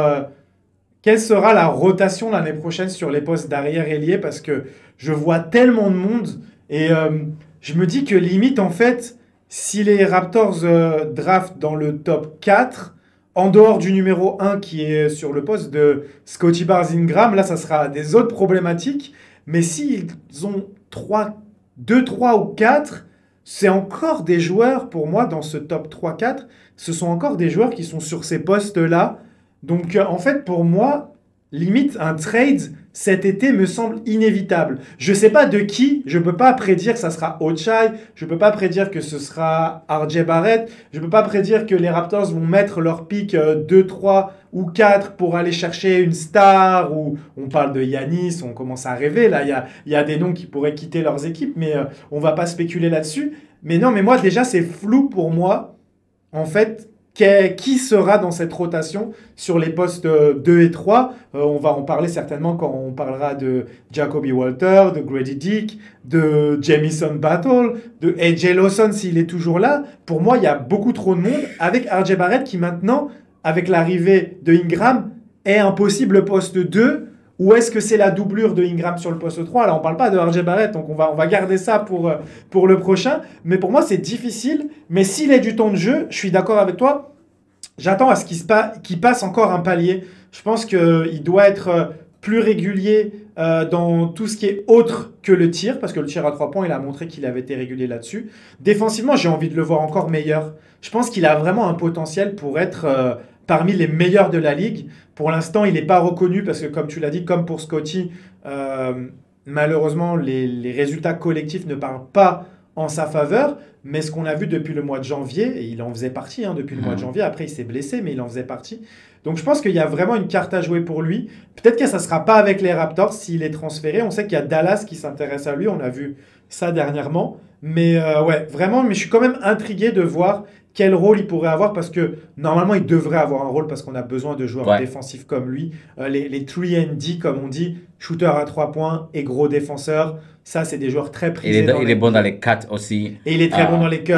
quelle sera la rotation l'année prochaine sur les postes d'arrière-ailier parce que je vois tellement de monde et je me dis que limite, en fait, si les Raptors draftent dans le top 4, en dehors du numéro 1 qui est sur le poste de Scottie Barnes Ingram, là, ça sera des autres problématiques. Mais s'ils ont 2, 3 ou 4, c'est encore des joueurs, pour moi, dans ce top 3-4, ce sont encore des joueurs qui sont sur ces postes-là. Donc, en fait, pour moi, limite, un trade cet été me semble inévitable. Je ne sais pas de qui, je ne peux pas prédire que ça sera Ochai, je ne peux pas prédire que ce sera RJ Barrett, je ne peux pas prédire que les Raptors vont mettre leur pick 2, 3 ou 4 pour aller chercher une star, ou on parle de Giannis, on commence à rêver, là il y a des noms qui pourraient quitter leurs équipes, mais on ne va pas spéculer là-dessus. Mais non, mais moi déjà c'est flou pour moi, en fait, qui sera dans cette rotation sur les postes 2 et 3. On va en parler certainement quand on parlera de Jacoby Walter, de Grady Dick, de Jamison Battle, de AJ Lawson s'il est toujours là. Pour moi, il y a beaucoup trop de monde avec RJ Barrett qui maintenant, avec l'arrivée de Ingram, est un possible poste 2. Ou est-ce que c'est la doublure de Ingram sur le poste 3? Là, on ne parle pas de RJ Barrett, donc on va garder ça pour le prochain. Mais pour moi, c'est difficile. Mais s'il a du temps de jeu, je suis d'accord avec toi. J'attends à ce qu'il passe encore un palier. Je pense qu'il doit être plus régulier dans tout ce qui est autre que le tir, parce que le tir à 3 points, il a montré qu'il avait été régulier là-dessus. Défensivement, j'ai envie de le voir encore meilleur. Je pense qu'il a vraiment un potentiel pour être parmi les meilleurs de la ligue. Pour l'instant, il n'est pas reconnu parce que, comme tu l'as dit, comme pour Scottie, malheureusement, les résultats collectifs ne parlent pas en sa faveur. Mais ce qu'on a vu depuis le mois de janvier, et il en faisait partie depuis le mois de janvier, après il s'est blessé, mais il en faisait partie. Donc je pense qu'il y a vraiment une carte à jouer pour lui. Peut-être que ça ne sera pas avec les Raptors s'il est transféré. On sait qu'il y a Dallas qui s'intéresse à lui, on a vu ça dernièrement. Mais ouais, vraiment, mais je suis quand même intrigué de voir quel rôle il pourrait avoir parce que normalement il devrait avoir un rôle parce qu'on a besoin de joueurs défensifs comme lui. Les 3&D comme on dit, shooter à 3 points et gros défenseur. Ça, c'est des joueurs très prisés. Il est bon dans les cuts aussi. Et il est très bon dans les cuts.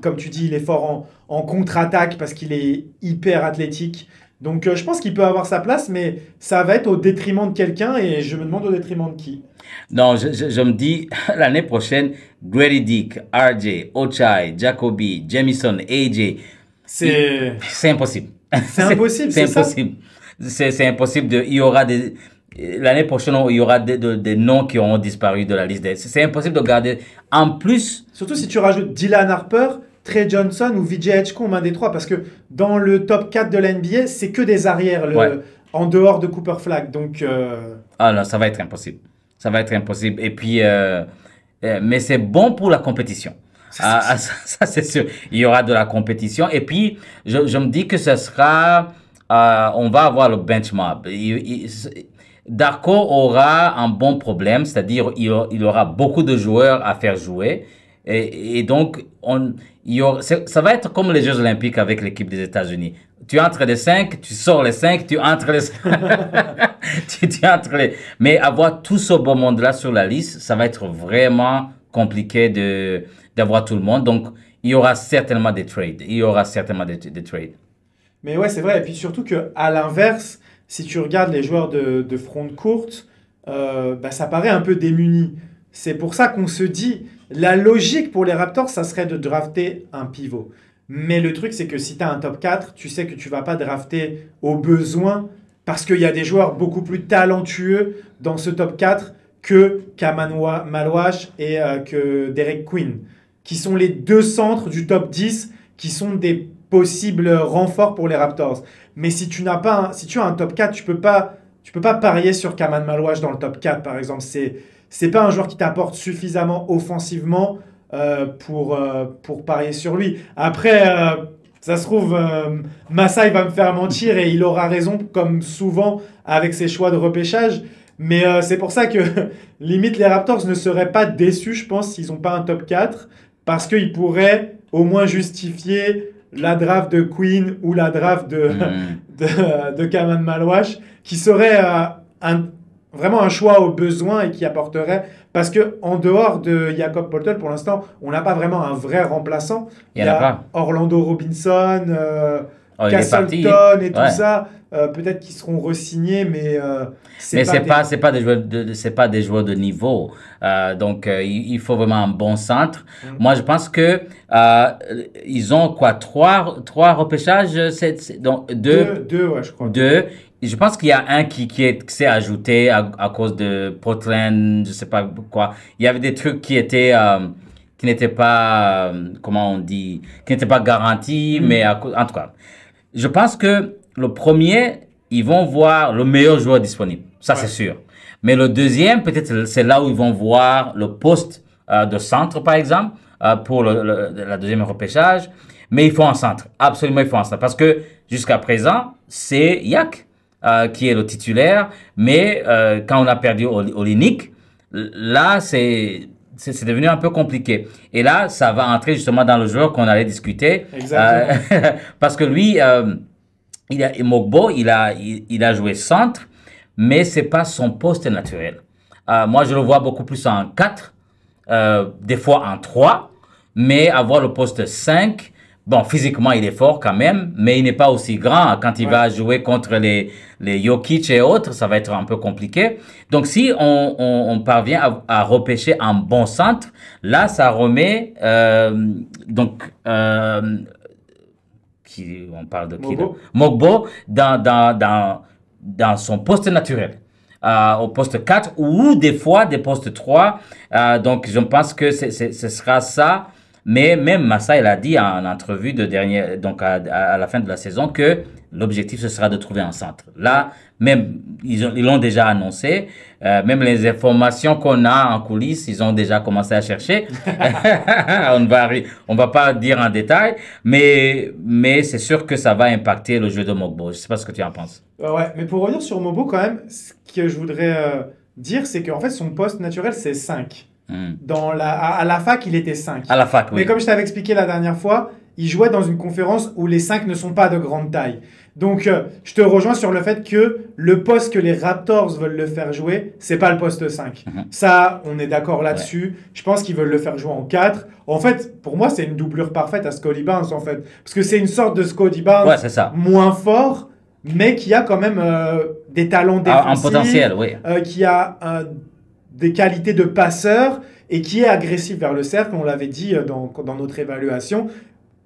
Comme tu dis, il est fort en contre-attaque parce qu'il est hyper athlétique. Donc, je pense qu'il peut avoir sa place, mais ça va être au détriment de quelqu'un et je me demande au détriment de qui. Non, je me dis, l'année prochaine, Grady Dick, RJ, Ochai, Jacoby, Jamison, AJ. C'est impossible. C'est impossible, c'est impossible. C'est impossible. Il y aura l'année prochaine, il y aura des noms qui auront disparu de la liste. C'est impossible de garder. En plus... Surtout si tu rajoutes Dylan Harper, Trey Johnson ou Vijay Edgecombe, un des trois. Parce que dans le top 4 de la NBA, c'est que des arrières en dehors de Cooper Flag. Donc, ah non, ça va être impossible. Ça va être impossible. Et puis, mais c'est bon pour la compétition. Ça, c'est sûr. Il y aura de la compétition. Et puis, je me dis que ce sera... on va avoir le benchmark. Darko aura un bon problème, c'est-à-dire il aura beaucoup de joueurs à faire jouer. Et donc, ça va être comme les Jeux Olympiques avec l'équipe des États-Unis. Tu entres les 5, tu sors les 5, tu entres les 5. tu entres les... Mais avoir tout ce beau monde-là sur la liste, ça va être vraiment compliqué d'avoir tout le monde. Donc, il y aura certainement des trades. Mais ouais, c'est vrai. Et puis surtout qu'à l'inverse, si tu regardes les joueurs de front courte, bah, ça paraît un peu démuni. C'est pour ça qu'on se dit, la logique pour les Raptors, ça serait de drafter un pivot. Mais le truc, c'est que si tu as un top 4, tu sais que tu vas pas drafter au besoin parce qu'il y a des joueurs beaucoup plus talentueux dans ce top 4 que Kaman Malouache et que Derek Queen, qui sont les deux centres du top 10 qui sont des possibles renforts pour les Raptors. Mais si tu n'as pas si tu as un top 4, tu peux pas parier sur Kaman Malouache dans le top 4, par exemple. C'est pas un joueur qui t'apporte suffisamment offensivement pour parier sur lui. Après, ça se trouve, Massa, il va me faire mentir et il aura raison, comme souvent, avec ses choix de repêchage. Mais c'est pour ça que, limite, les Raptors ne seraient pas déçus, je pense, s'ils n'ont pas un top 4, parce qu'ils pourraient au moins justifier la draft de Queen ou la draft de Kaman Malouache, qui serait vraiment un choix au besoin et qui apporterait... Parce qu'en dehors de Jakob Poeltl, pour l'instant, on n'a pas vraiment un vrai remplaçant. Il y a Orlando Robinson, Castleton et tout ça. Peut-être qu'ils seront re-signés, mais c'est pas des joueurs de niveau. Donc il faut vraiment un bon centre. Moi je pense que ils ont quoi, trois repêchages, donc deux, ouais, je crois. Deux. Je pense qu'il y a un qui s'est ajouté à cause de Portland, je sais pas quoi. Il y avait des trucs qui n'étaient pas, comment on dit, qui n'étaient pas garantis, mais en tout cas, je pense que le premier, ils vont voir le meilleur joueur disponible. Ça, c'est sûr. Mais le deuxième, peut-être, c'est là où ils vont voir le poste de centre, par exemple, pour la deuxième repêchage. Mais il faut un centre. Absolument, il faut un centre. Parce que jusqu'à présent, c'est Yak qui est le titulaire. Mais quand on a perdu Olynyk, là, c'est devenu un peu compliqué. Et là, ça va entrer justement dans le joueur qu'on allait discuter. Exactement. Parce que lui... Mogbo, il a joué centre, mais c'est pas son poste naturel. Moi, je le vois beaucoup plus en 4, des fois en 3, mais avoir le poste 5, bon, physiquement, il est fort quand même, mais il n'est pas aussi grand. Quand il va jouer contre les Jokic et autres, ça va être un peu compliqué. Donc, si on parvient à repêcher un bon centre, là, ça remet... on parle de qui? Mogbo dans son poste naturel, au poste 4 ou des fois des postes 3. Donc, je pense que ce sera ça. Mais même Massa, il a dit en entrevue donc à la fin de la saison que l'objectif, ce sera de trouver un centre. Là, même, ils l'ont déjà annoncé. Même les informations qu'on a en coulisses, ils ont déjà commencé à chercher. On va pas dire en détail, mais c'est sûr que ça va impacter le jeu de Mogbo. Je sais pas ce que tu en penses. Ouais, mais pour revenir sur Mogbo, quand même, ce que je voudrais dire, c'est qu'en fait, son poste naturel, c'est 5. À la fac, il était 5. À la fac, oui. Mais comme je t'avais expliqué la dernière fois, il jouait dans une conférence où les 5 ne sont pas de grande taille. Donc, je te rejoins sur le fait que le poste que les Raptors veulent le faire jouer, c'est pas le poste 5. Ça, on est d'accord là-dessus. Ouais. Je pense qu'ils veulent le faire jouer en 4. En fait, pour moi, c'est une doublure parfaite à Scottie Barnes, en fait. Parce que c'est une sorte de Scottie Barnes moins fort, mais qui a quand même des talents défensifs. Un potentiel, oui. Qui a des qualités de passeur et qui est agressif vers le cercle, on l'avait dit dans notre évaluation.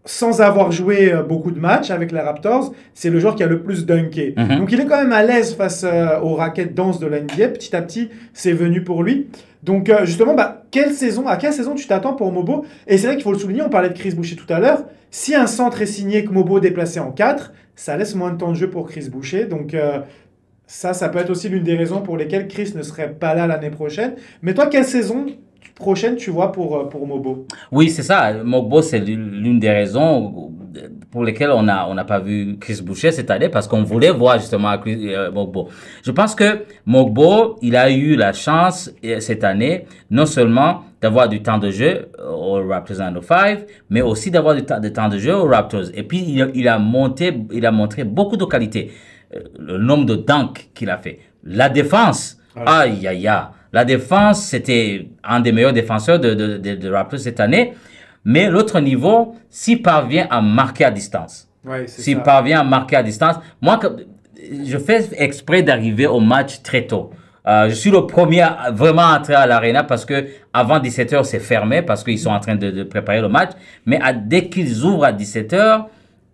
Sans avoir joué beaucoup de matchs avec les Raptors, c'est le joueur qui a le plus dunké. Donc il est quand même à l'aise face aux raquettes denses de la NBA. Petit à petit, c'est venu pour lui. Donc justement, à quelle saison tu t'attends pour Mogbo? Et c'est vrai qu'il faut le souligner, on parlait de Chris Boucher tout à l'heure. Si un centre est signé que Mogbo déplacé en 4, ça laisse moins de temps de jeu pour Chris Boucher. Donc ça peut être aussi l'une des raisons pour lesquelles Chris ne serait pas là l'année prochaine. Mais toi, quelle saison prochaine tu vois pour Mogbo? Oui, c'est ça. Mogbo, c'est l'une des raisons pour lesquelles on n'a pas vu Chris Boucher cette année, parce qu'on voulait voir justement Mogbo. Je pense que Mogbo, il a eu la chance cette année, non seulement d'avoir du temps de jeu aux Raptors 905, mais aussi d'avoir du temps de jeu aux Raptors. Et puis, il a montré beaucoup de qualités. Le nombre de dunks qu'il a fait. La défense, aïe, aïe, aïe. La défense, c'était un des meilleurs défenseurs de Raptors cette année. Mais l'autre niveau, s'il parvient à marquer à distance, Ouais, c'est S'il ça. parvient à marquer à distance, je fais exprès d'arriver au match très tôt. Je suis le premier à vraiment entrer à l'arena parce que avant 17 h c'est fermé parce qu'ils sont en train de préparer le match. Mais dès qu'ils ouvrent à 17 h,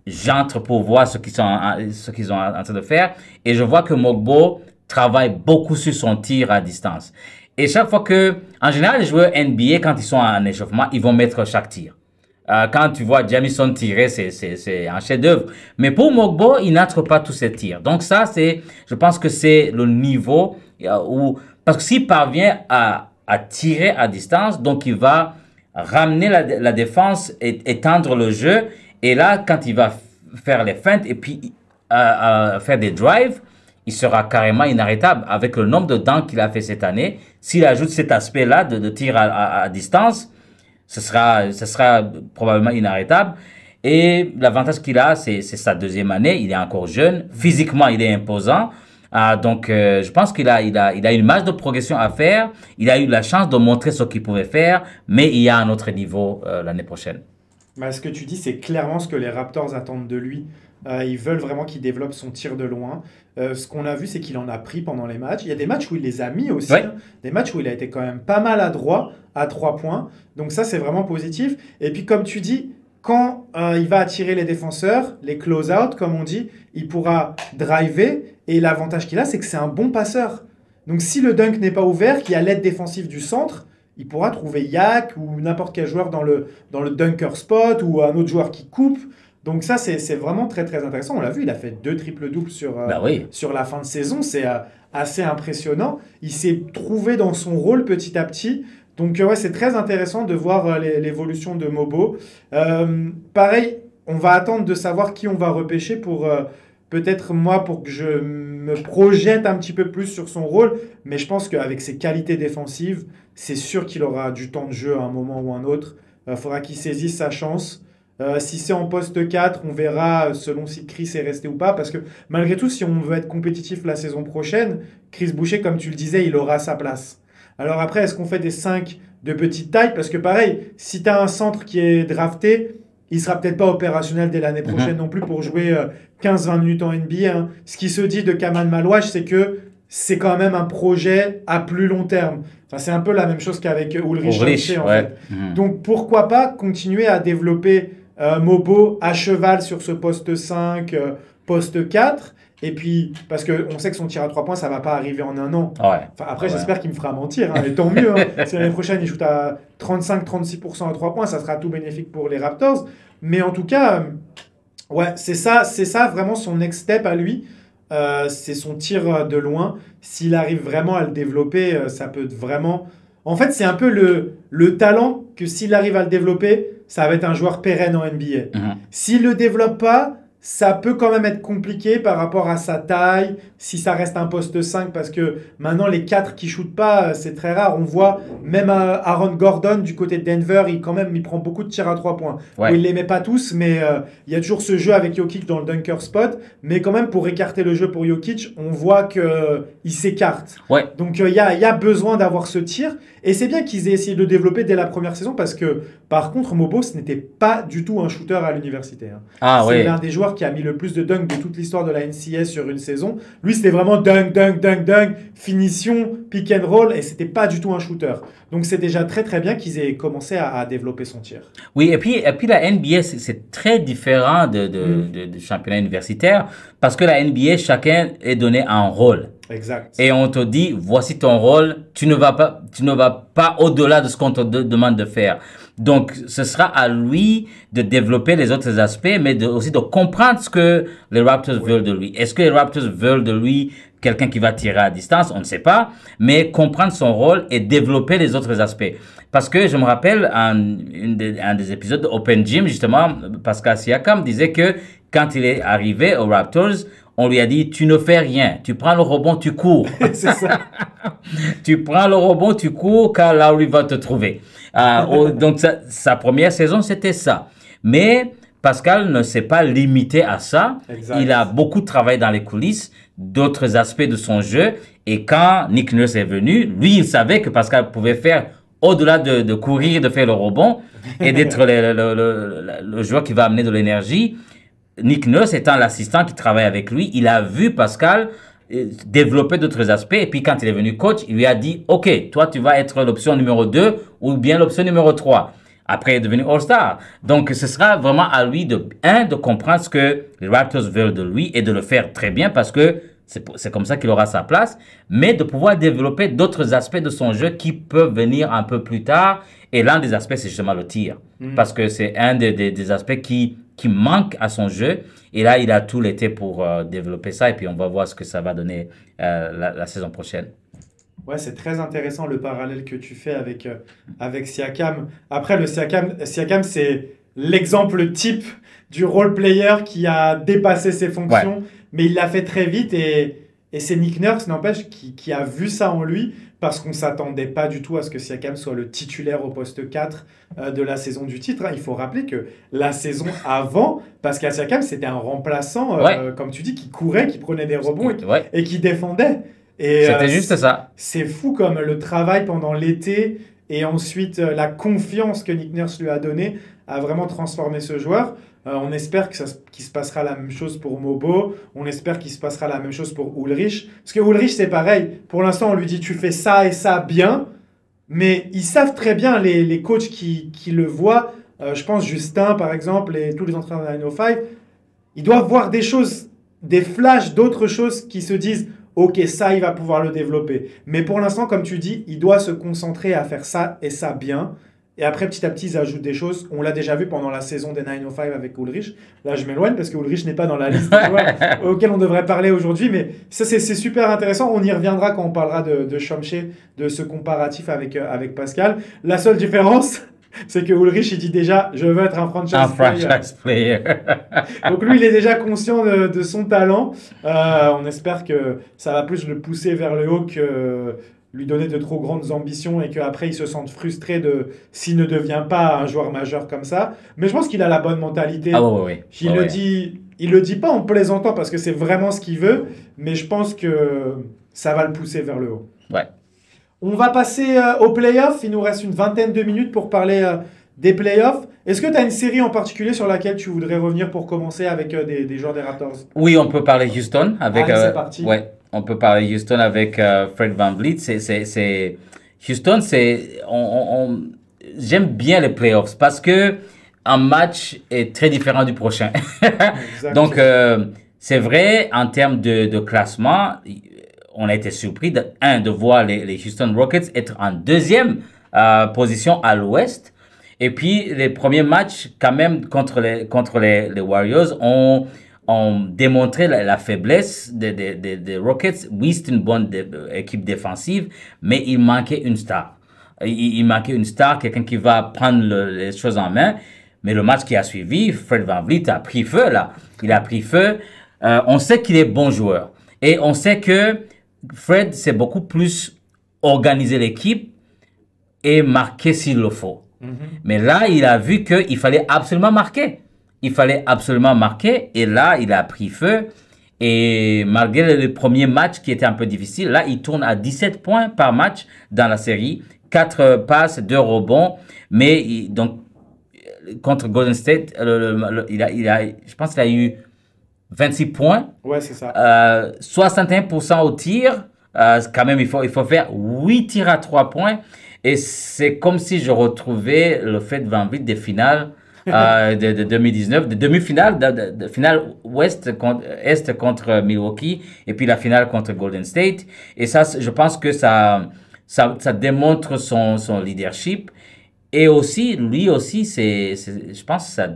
j'entre pour voir ce qu'ils ont en train de faire. Et je vois que Mogbo travaille beaucoup sur son tir à distance. Et chaque fois en général, les joueurs NBA, quand ils sont en échauffement, ils vont mettre chaque tir. Quand tu vois Jamison tirer, c'est un chef-d'œuvre. Mais pour Mogbo, il n'entre pas tous ses tirs. Donc ça, je pense que c'est le niveau parce que s'il parvient à tirer à distance, donc il va ramener la défense et étendre le jeu. Et là, quand il va faire les feintes et puis faire des drives, il sera carrément inarrêtable. Avec le nombre de dunks qu'il a fait cette année, s'il ajoute cet aspect-là de tir à distance, ce sera probablement inarrêtable. Et l'avantage qu'il a, c'est sa deuxième année. Il est encore jeune. Physiquement, il est imposant. Donc, je pense qu'il a une marge de progression à faire. Il a eu la chance de montrer ce qu'il pouvait faire. Mais il y a un autre niveau l'année prochaine. Bah, ce que tu dis, c'est clairement ce que les Raptors attendent de lui. Ils veulent vraiment qu'il développe son tir de loin. Ce qu'on a vu, c'est qu'il en a pris pendant les matchs. Il y a des matchs où il les a mis aussi. Ouais. Hein. Des matchs où il a été quand même pas mal adroit à 3 points. Donc ça, c'est vraiment positif. Et puis, comme tu dis, quand il va attirer les défenseurs, les close-out, comme on dit, il pourra driver. Et l'avantage qu'il a, c'est que c'est un bon passeur. Donc si le dunk n'est pas ouvert, qu'il y a l'aide défensive du centre, il pourra trouver Yak ou n'importe quel joueur dans le dunker spot ou un autre joueur qui coupe. Donc ça, c'est vraiment très très intéressant. On l'a vu, il a fait 2 triple-doubles sur la fin de saison. C'est assez impressionnant. Il s'est trouvé dans son rôle petit à petit. Donc ouais, c'est très intéressant de voir l'évolution de Mobo. Pareil, on va attendre de savoir qui on va repêcher pour peut-être moi pour que je me projette un petit peu plus sur son rôle. Mais je pense qu'avec ses qualités défensives, c'est sûr qu'il aura du temps de jeu à un moment ou un autre. Il faudra qu'il saisisse sa chance. Si c'est en poste 4, on verra selon si Chris est resté ou pas. Parce que malgré tout, si on veut être compétitif la saison prochaine, Chris Boucher, comme tu le disais, il aura sa place. Alors après, est-ce qu'on fait des 5 de petite taille? Parce que pareil, si tu as un centre qui est drafté, il ne sera peut-être pas opérationnel dès l'année prochaine non plus pour jouer 15-20 minutes en NBA. Hein. Ce qui se dit de Kamal Malouache, c'est que c'est quand même un projet à plus long terme. Enfin, c'est un peu la même chose qu'avec Ulrich en fait. Donc pourquoi pas continuer à développer Mobo à cheval sur ce poste 5, poste 4. Et puis, parce qu'on sait que son tir à 3 points, ça ne va pas arriver en un an. Ouais. Enfin, après, j'espère qu'il me fera mentir. Hein, mais tant mieux. Hein. Si l'année prochaine, il shoot à 35-36% à 3 points, ça sera tout bénéfique pour les Raptors. Mais en tout cas, ouais, c'est ça vraiment son next step à lui. C'est son tir de loin. S'il arrive vraiment à le développer, ça peut vraiment... En fait, c'est un peu le talent que s'il arrive à le développer, ça va être un joueur pérenne en NBA. S'il ne le développe pas, ça peut quand même être compliqué par rapport à sa taille, si ça reste un poste 5, parce que maintenant, les 4 qui ne shootent pas, c'est très rare. On voit même Aaron Gordon du côté de Denver, il prend beaucoup de tirs à 3 points. Ouais. Il ne les met pas tous, mais il y a toujours ce jeu avec Jokic dans le dunker spot. Mais quand même, pour écarter le jeu pour Jokic, on voit qu'il s'écarte. Ouais. Donc, il y a besoin d'avoir ce tir. Et c'est bien qu'ils aient essayé de le développer dès la première saison, parce que, par contre, Mobo, ce n'était pas du tout un shooter à l'université. Hein. C'est l'un des joueurs qui a mis le plus de dunk de toute l'histoire de la NCAA sur une saison. Lui, c'était vraiment dunk, finition, pick and roll, et c'était pas du tout un shooter. Donc c'est déjà très très bien qu'ils aient commencé à développer son tir. Oui, et puis la NBA, c'est très différent de championnat universitaire, parce que la NBA, chacun est donné un rôle. Exact. Et on te dit, voici ton rôle, tu ne vas pas au-delà de ce qu'on te demande de faire. Donc, ce sera à lui de développer les autres aspects, mais aussi de comprendre ce que les Raptors veulent de lui. Est-ce que les Raptors veulent de lui quelqu'un qui va tirer à distance? On ne sait pas, mais comprendre son rôle et développer les autres aspects. Parce que je me rappelle, un des épisodes de Open Gym, justement, Pascal Siakam disait que quand il est arrivé aux Raptors, on lui a dit, tu ne fais rien, tu prends le rebond, tu cours. C'est ça. Tu prends le rebond, tu cours, car Lowry va te trouver. Donc, sa première saison, c'était ça. Mais Pascal ne s'est pas limité à ça. Exact. Il a beaucoup travaillé dans les coulisses, d'autres aspects de son jeu. Et quand Nick Nurse est venu, lui, il savait que Pascal pouvait faire au-delà de courir, de faire le rebond et d'être le joueur qui va amener de l'énergie. Nick Nurse étant l'assistant qui travaille avec lui, il a vu Pascal développer d'autres aspects. Et puis quand il est venu coach, il lui a dit, OK, toi tu vas être l'option numéro 2 ou bien l'option numéro 3. Après, il est devenu All-Star. Donc, ce sera vraiment à lui de comprendre ce que les Raptors veulent de lui et de le faire très bien parce que c'est comme ça qu'il aura sa place, mais de pouvoir développer d'autres aspects de son jeu qui peuvent venir un peu plus tard. Et l'un des aspects, c'est justement le tir. Parce que c'est un des aspects qui manque à son jeu. Et là, il a tout l'été pour développer ça. Et puis, on va voir ce que ça va donner la saison prochaine. Ouais, c'est très intéressant le parallèle que tu fais avec Siakam. Après, le Siakam, c'est l'exemple type du role player qui a dépassé ses fonctions, mais il l'a fait très vite et c'est Nick Nurse, n'empêche, qui a vu ça en lui parce qu'on ne s'attendait pas du tout à ce que Siakam soit le titulaire au poste 4 de la saison du titre. Il faut rappeler que la saison avant, Pascal Siakam, c'était un remplaçant, comme tu dis, qui courait, qui prenait des rebonds et qui défendait. C'était juste ça. C'est fou comme le travail pendant l'été et ensuite la confiance que Nick Nurse lui a donnée a vraiment transformé ce joueur. On espère qu'il se passera la même chose pour Mobo. On espère qu'il se passera la même chose pour Ulrich. Parce que Ulrich, c'est pareil. Pour l'instant, on lui dit tu fais ça et ça bien. Mais ils savent très bien, les coachs qui le voient. Je pense Justin, par exemple, et tous les entraîneurs de la 905. Ils doivent voir des choses, des flashs d'autres choses qui se disent OK, ça, il va pouvoir le développer. Mais pour l'instant, comme tu dis, il doit se concentrer à faire ça et ça bien. Et après, petit à petit, ils ajoutent des choses. On l'a déjà vu pendant la saison des 905 avec Ulrich. Là, je m'éloigne parce que Ulrich n'est pas dans la liste des joueurs auxquels on devrait parler aujourd'hui. Mais ça, c'est super intéressant. On y reviendra quand on parlera de Chomché, de ce comparatif avec Pascal. La seule différence, c'est que Ulrich, il dit déjà, je veux être un franchise player. Donc lui, il est déjà conscient de son talent. On espère que ça va plus le pousser vers le haut que lui donner de trop grandes ambitions et qu'après, il se sente frustré s'il ne devient pas un joueur majeur comme ça. Mais je pense qu'il a la bonne mentalité. Oui. Il le dit pas en plaisantant parce que c'est vraiment ce qu'il veut, mais je pense que ça va le pousser vers le haut. Ouais. On va passer aux playoffs. Il nous reste une vingtaine de minutes pour parler des playoffs. Est-ce que tu as une série en particulier sur laquelle tu voudrais revenir pour commencer avec des joueurs des Raptors? Oui, on peut parler Houston. C'est parti. Ouais, on peut parler Houston avec Fred VanVleet. Houston, j'aime bien les playoffs parce que un match est très différent du prochain. Donc, c'est vrai, en termes de classement, on a été surpris de voir les Houston Rockets être en deuxième position à l'ouest. Et puis, les premiers matchs, quand même, contre les Warriors, ont démontré la faiblesse des Rockets. Oui, c'est une bonne équipe défensive, mais il manquait une star. Il manquait une star, quelqu'un qui va prendre les choses en main. Mais le match qui a suivi, Fred VanVleet a pris feu, là. Il a pris feu. On sait qu'il est bon joueur. Et on sait que Fred, c'est beaucoup plus organiser l'équipe et marquer s'il le faut. Mais là, il a vu qu'il fallait absolument marquer. Il fallait absolument marquer. Et là, il a pris feu. Et malgré le premier match qui était un peu difficile, là, il tourne à 17 points par match dans la série. 4 passes, 2 rebonds. Mais donc, contre Golden State, je pense qu'il a eu 26 points. Ouais, c'est ça. 61% au tir. Quand même, il faut faire 8 tirs à 3 points. Et c'est comme si je retrouvais le fait de VanVleet des finales de 2019, de demi-finale, de finale Est contre Milwaukee, et puis la finale contre Golden State. Et ça, je pense que ça démontre son leadership. Et aussi, lui aussi, je pense, sa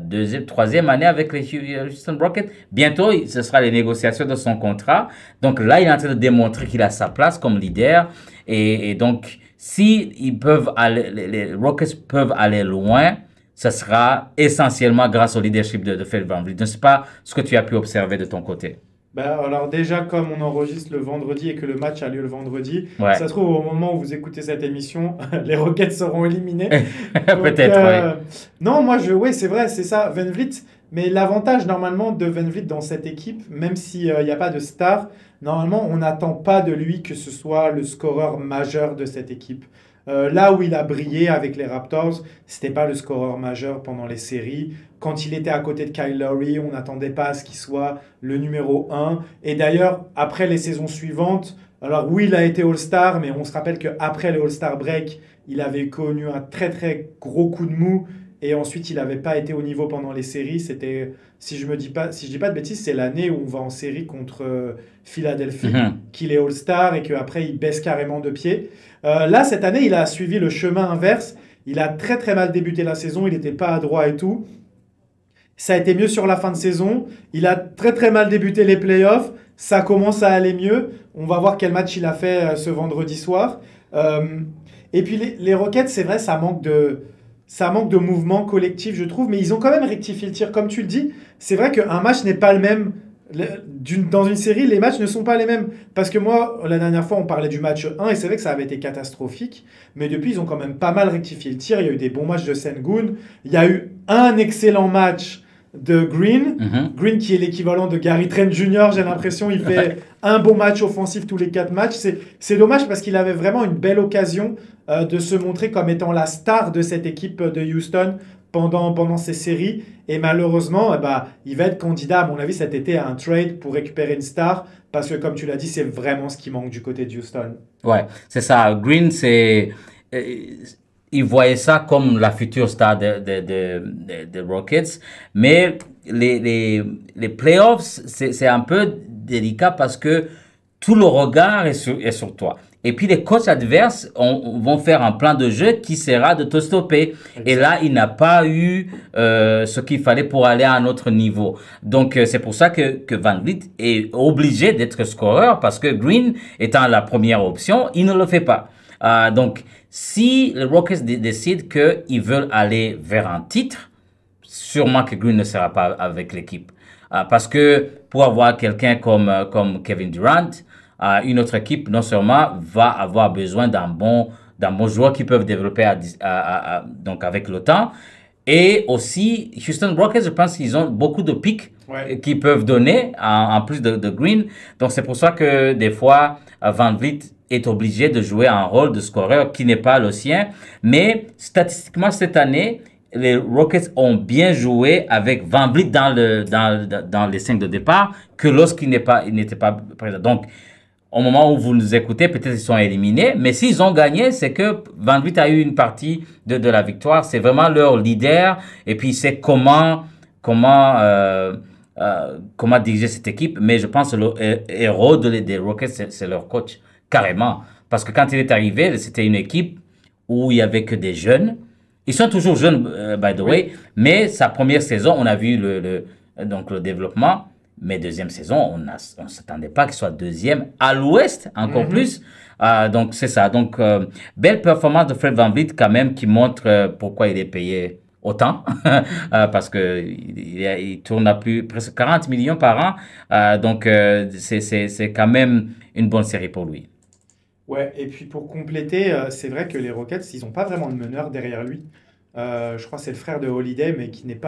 troisième année avec les Houston Rockets. Bientôt, ce sera les négociations de son contrat. Donc là, il est en train de démontrer qu'il a sa place comme leader. Et donc, si les Rockets peuvent aller loin, ce sera essentiellement grâce au leadership de Fred VanVleet. Je ne sais pas ce que tu as pu observer de ton côté. Alors déjà, comme on enregistre le vendredi et que le match a lieu le vendredi, ça se trouve au moment où vous écoutez cette émission, les Rockets seront éliminés. Peut-être, oui. Non, oui, c'est vrai, c'est ça, VanVleet. Mais l'avantage normalement de VanVleet dans cette équipe, même s'il n'y a pas de star, normalement on n'attend pas de lui que ce soit le scoreur majeur de cette équipe. Là où il a brillé avec les Raptors, c'était pas le scoreur majeur pendant les séries. Quand il était à côté de Kyle Lowry, on n'attendait pas à ce qu'il soit le numéro un. Et d'ailleurs, après les saisons suivantes, alors oui, il a été All-Star, mais on se rappelle qu'après le All-Star break, il avait connu un très très gros coup de mou. Et ensuite, il n'avait pas été au niveau pendant les séries. C'était, si je dis pas de bêtises, c'est l'année où on va en série contre Philadelphie, qu'il est All-Star et qu'après, il baisse carrément de pied. Là, cette année, il a suivi le chemin inverse. Il a très très mal débuté la saison. Il n'était pas adroit et tout. Ça a été mieux sur la fin de saison. Il a très très mal débuté les playoffs. Ça commence à aller mieux. On va voir quel match il a fait ce vendredi soir. Et puis les Rockets, c'est vrai, ça manque de mouvement collectif, je trouve, mais ils ont quand même rectifié le tir. Comme tu le dis, c'est vrai qu'un match n'est pas le même. Dans une série, les matchs ne sont pas les mêmes. Parce que moi, la dernière fois, on parlait du match 1 et c'est vrai que ça avait été catastrophique. Mais depuis, ils ont quand même pas mal rectifié le tir. Il y a eu des bons matchs de Sengun. Il y a eu un excellent match de Green. Green qui est l'équivalent de Gary Trent Jr., j'ai l'impression. Il fait un bon match offensif tous les 4 matchs. C'est dommage parce qu'il avait vraiment une belle occasion de se montrer comme étant la star de cette équipe de Houston pendant ces séries. Et malheureusement, il va être candidat, à mon avis, cet été à un trade pour récupérer une star. Parce que, comme tu l'as dit, c'est vraiment ce qui manque du côté de Houston. Ouais, c'est ça. Green, il voyait ça comme la future star des Rockets. Mais les playoffs, c'est un peu délicat parce que tout le regard est sur toi. Et puis les coachs adverses vont faire un plan de jeu qui sera de te stopper. Exactement. Et là, il n'a pas eu ce qu'il fallait pour aller à un autre niveau. Donc, c'est pour ça que Van Vliet est obligé d'être scoreur parce que Green étant la première option, il ne le fait pas. Donc, si les Rockets décident qu'ils veulent aller vers un titre, sûrement que Green ne sera pas avec l'équipe. Parce que pour avoir quelqu'un comme Kevin Durant, une autre équipe, non seulement va avoir besoin d'un bon joueur qu'ils peuvent développer donc avec le temps, et aussi Houston Rockets, je pense qu'ils ont beaucoup de pics qu'ils peuvent donner en plus de Green. Donc c'est pour ça que des fois Van Vliet est obligé de jouer un rôle de scoreur qui n'est pas le sien. Mais statistiquement cette année, les Rockets ont bien joué avec Van Vliet dans les 5 de départ que lorsqu'il n'était pas présent. Donc au moment où vous nous écoutez, peut-être ils sont éliminés, mais s'ils ont gagné, c'est que Van Vliet a eu une partie de la victoire. C'est vraiment leur leader et puis c'est comment diriger cette équipe. Mais je pense que le héros des Rockets, c'est leur coach, carrément. Parce que quand il est arrivé, c'était une équipe où il n'y avait que des jeunes. Ils sont toujours jeunes, by the way, mais sa première saison, on a vu le développement. Mais deuxième saison, on ne s'attendait pas qu'il soit deuxième à l'ouest, encore plus. Donc, c'est ça. Donc, belle performance de Fred VanVleet quand même qui montre pourquoi il est payé autant. Parce qu'il tourne à presque 40 millions par an. Donc, c'est quand même une bonne série pour lui. Ouais, et puis pour compléter, c'est vrai que les Rockets, ils n'ont pas vraiment de meneur derrière lui. Je crois que c'est le frère de Holiday, mais qui n'est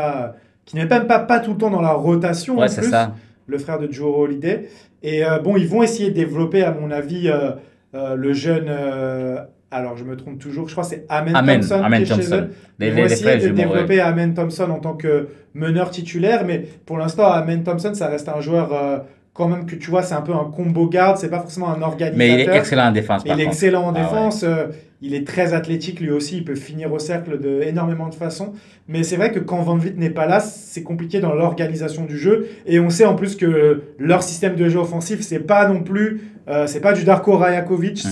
même pas tout le temps dans la rotation en plus, ça. Le frère de Joe Holiday. Et ils vont essayer de développer, à mon avis, le jeune... alors, je me trompe toujours, je crois que c'est Amen Thompson qui est chez eux. Ils vont essayer de développer Amen Thompson en tant que meneur titulaire, mais pour l'instant, Amen Thompson, ça reste un joueur... quand même que tu vois, c'est un peu un combo guard, c'est pas forcément un organisateur. Mais il est excellent en défense. Il est excellent en défense, il est très athlétique lui aussi, il peut finir au cercle énormément de façons. Mais c'est vrai que quand Van Vliet n'est pas là, c'est compliqué dans l'organisation du jeu. Et on sait en plus que leur système de jeu offensif, c'est pas non plus, c'est pas du Darko Rajakovic,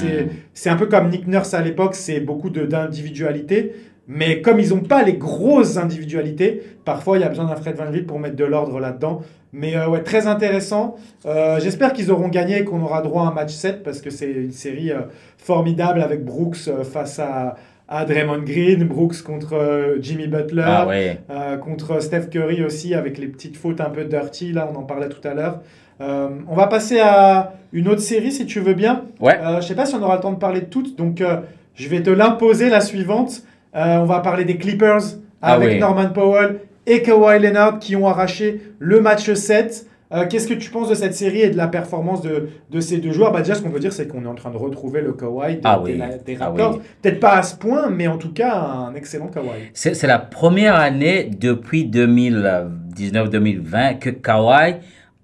c'est un peu comme Nick Nurse à l'époque, c'est beaucoup d'individualité. Mais comme ils n'ont pas les grosses individualités, parfois il y a besoin d'un Fred VanVleet pour mettre de l'ordre là-dedans. Mais très intéressant. J'espère qu'ils auront gagné et qu'on aura droit à un match 7 parce que c'est une série formidable avec Brooks face à Draymond Green, Brooks contre Jimmy Butler, contre Steph Curry aussi avec les petites fautes un peu dirty, là on en parlait tout à l'heure. On va passer à une autre série si tu veux bien. Je ne sais pas si on aura le temps de parler de toutes, donc je vais te l'imposer la suivante. On va parler des Clippers avec Norman Powell et Kawhi Leonard qui ont arraché le match 7. Qu'est-ce que tu penses de cette série et de la performance de ces deux joueurs? Déjà, ce qu'on peut dire, c'est qu'on est en train de retrouver le Kawhi des Raptors. Oui. Peut-être pas à ce point, mais en tout cas, un excellent Kawhi. C'est la première année depuis 2019-2020 que Kawhi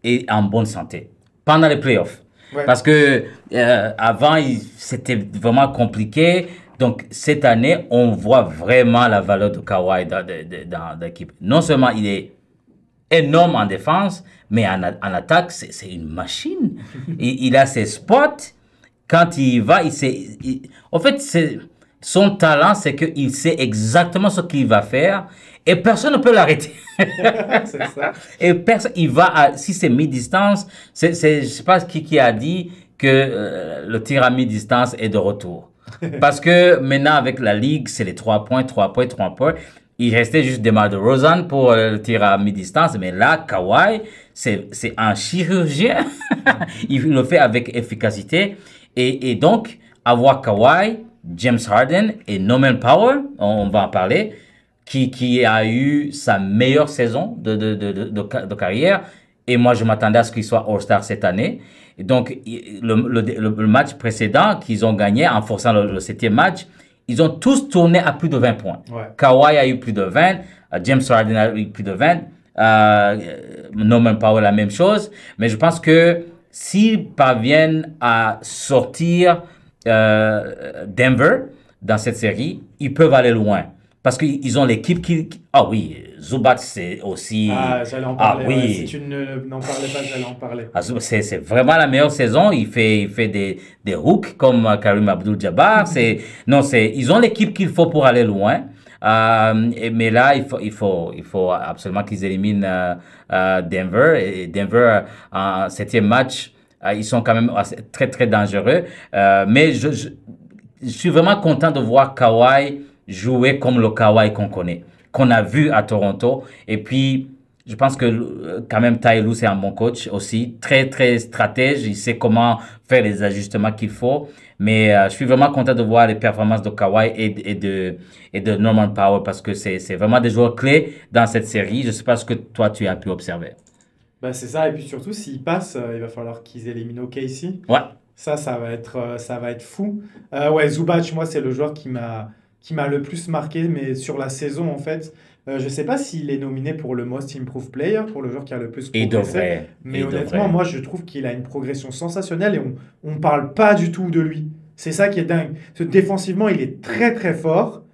est en bonne santé pendant les playoffs. Ouais. Parce que avant, c'était vraiment compliqué. Donc, cette année, on voit vraiment la valeur de Kawhi dans l'équipe. Non seulement il est énorme en défense, mais en attaque, c'est une machine. Il a ses spots. Quand il va, en fait, son talent, c'est qu'il sait exactement ce qu'il va faire et personne ne peut l'arrêter. C'est ça. Et personne, si c'est mi-distance, je sais pas qui a dit que le tir à mi-distance est de retour. Parce que maintenant, avec la Ligue, c'est les 3 points, 3 points, 3 points. Il restait juste DeMar DeRozan pour le tir à mi-distance. Mais là, Kawhi, c'est un chirurgien. Il le fait avec efficacité. Et donc, avoir Kawhi, James Harden et Norman Powell, on va en parler, qui a eu sa meilleure saison de carrière. Et moi, je m'attendais à ce qu'il soit All-Star cette année. Et donc, le match précédent qu'ils ont gagné en forçant le 7e match, ils ont tous tourné à plus de 20 points. Ouais. Kawhi a eu plus de 20, James Harden a eu plus de 20, Norman Powell la même chose. Mais je pense que s'ils parviennent à sortir Denver dans cette série, ils peuvent aller loin. Parce qu'ils ont l'équipe qui... Ah oui, Zubac, c'est aussi... Ah, j'allais en parler. Ah oui. Ouais. Si tu n'en parlais pas, j'allais en parler. Ah, c'est vraiment la meilleure saison. Il fait des hooks comme Karim Abdul-Jabbar. Ils ont l'équipe qu'il faut pour aller loin. Mais là, il faut absolument qu'ils éliminent Denver. Et Denver, en 7e match, ils sont quand même très, très dangereux. Mais je suis vraiment content de voir Kawhi jouer comme le Kawhi qu'on connaît, qu'on a vu à Toronto. Et puis, je pense que quand même Ty Lue, c'est un bon coach aussi, très, très stratège. Il sait comment faire les ajustements qu'il faut. Mais je suis vraiment content de voir les performances de Kawhi et de Norman Powell parce que c'est vraiment des joueurs clés dans cette série. Je ne sais pas ce que toi, tu as pu observer. Bah, c'est ça. Et puis surtout, s'ils passent, il va falloir qu'ils éliminent OKC. Ouais. Ça va être fou. Ouais, Zubac, moi, c'est le joueur qui m'a le plus marqué, mais sur la saison, en fait. Je ne sais pas s'il est nominé pour le Most Improved Player, pour le joueur qui a le plus progressé. Mais honnêtement, moi, je trouve qu'il a une progression sensationnelle et on ne parle pas du tout de lui. C'est ça qui est dingue. Défensivement, il est très, très fort.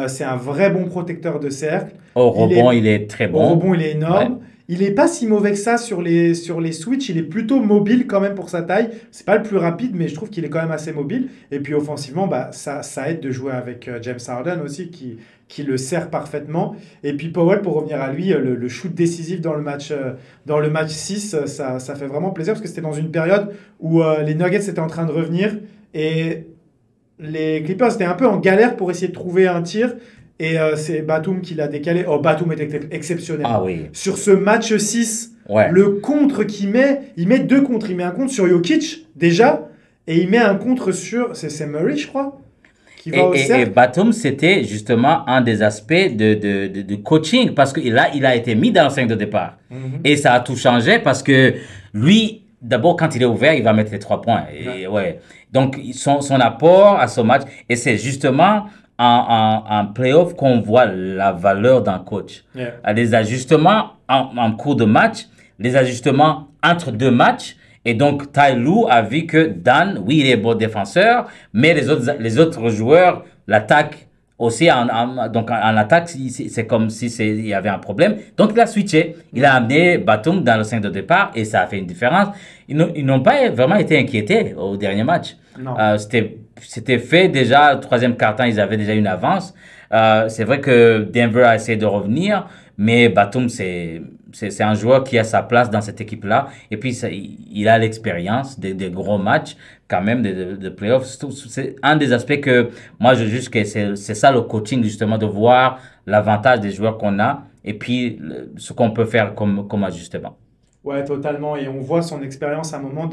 C'est un vrai bon protecteur de cercle. Au rebond, il est très bon. Au rebond, il est énorme. Ouais. Il n'est pas si mauvais que ça sur les switches. Il est plutôt mobile quand même pour sa taille. C'est pas le plus rapide, mais je trouve qu'il est quand même assez mobile. Et puis offensivement, bah, ça aide de jouer avec James Harden aussi, qui le sert parfaitement. Et puis Powell, pour revenir à lui, le shoot décisif dans le match 6, ça fait vraiment plaisir parce que c'était dans une période où les Nuggets étaient en train de revenir et les Clippers étaient un peu en galère pour essayer de trouver un tir. Et c'est Batum qui l'a décalé. Oh, Batum était exceptionnel. Ah oui. Sur ce match 6, ouais. Le contre qu'il met, il met 2 contres. Il met un contre sur Jokic, déjà, et il met un contre sur... C'est Murray, je crois, qui va au cercle. Et Batum, c'était justement un des aspects de coaching, parce que là, il a été mis dans le 5 de départ. Mm-hmm. Et ça a tout changé, parce que lui, d'abord, quand il est ouvert, il va mettre les 3 points. Et, ouais. Donc, son apport à ce match, et c'est justement... En playoff qu'on voit la valeur d'un coach. Yeah. Les ajustements en cours de match, les ajustements entre 2 matchs. Et donc, Ty Lue a vu que Dan, oui, il est bon défenseur, mais les autres joueurs l'attaquent aussi. Donc, en attaque, c'est comme si il y avait un problème. Donc, il a switché. Il a amené Batum dans le 5 de départ et ça a fait une différence. Ils n'ont pas vraiment été inquiétés au dernier match. C'était fait déjà, le 3e quart-temps, ils avaient déjà une avance. C'est vrai que Denver a essayé de revenir, mais Batum, c'est un joueur qui a sa place dans cette équipe-là. Et puis, il a l'expérience des gros matchs, quand même, de playoffs. C'est un des aspects que moi, je juge que c'est ça le coaching, justement, de voir l'avantage des joueurs qu'on a et puis ce qu'on peut faire comme ajustement. Ouais, totalement. Et on voit son expérience à un moment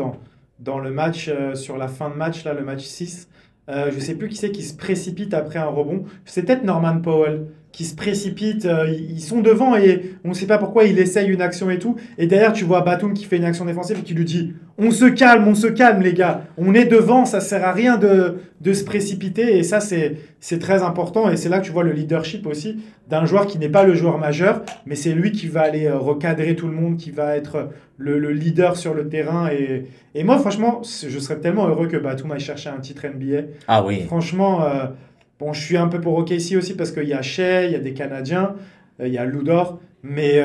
dans le match, sur la fin de match, là, le match 6. Je ne sais plus qui c'est qui se précipite après un rebond. C'est peut-être Norman Powell qui se précipitent, ils sont devant et on ne sait pas pourquoi ils essayent une action et tout. Et derrière, tu vois Batum qui fait une action défensive et qui lui dit on se calme les gars. On est devant, ça sert à rien de se précipiter. Et ça, c'est très important. Et c'est là que tu vois le leadership aussi d'un joueur qui n'est pas le joueur majeur, mais c'est lui qui va aller recadrer tout le monde, qui va être le leader sur le terrain. Et moi, franchement, je serais tellement heureux que Batum aille chercher un titre NBA. Ah oui. Franchement, bon, je suis un peu pour OKC aussi parce qu'il y a Shea, il y a des Canadiens, il y a Ludor. Mais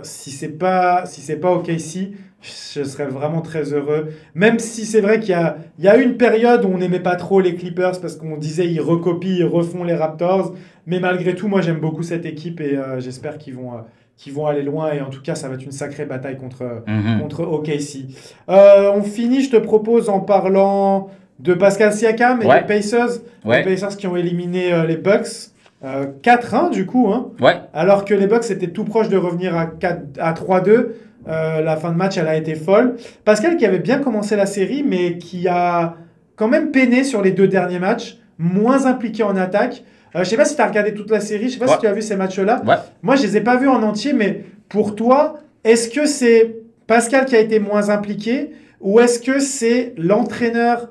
si c'est pas OKC, je serais vraiment très heureux. Même si c'est vrai qu'il y a une période où on n'aimait pas trop les Clippers parce qu'on disait ils recopient, ils refont les Raptors. Mais malgré tout, moi j'aime beaucoup cette équipe et j'espère qu'ils vont aller loin. Et en tout cas, ça va être une sacrée bataille contre OKC. On finit, je te propose, en parlant de Pascal Siakam et des Pacers. Les Pacers qui ont éliminé les Bucks. 4-1 du coup. Hein. Alors que les Bucks étaient tout proches de revenir à 3-2. La fin de match, elle a été folle. Pascal qui avait bien commencé la série, mais qui a quand même peiné sur les 2 derniers matchs, moins impliqué en attaque. Je ne sais pas si tu as regardé toute la série, je ne sais pas si tu as vu ces matchs-là. Moi, je ne les ai pas vus en entier, mais pour toi, est-ce que c'est Pascal qui a été moins impliqué ou est-ce que c'est l'entraîneur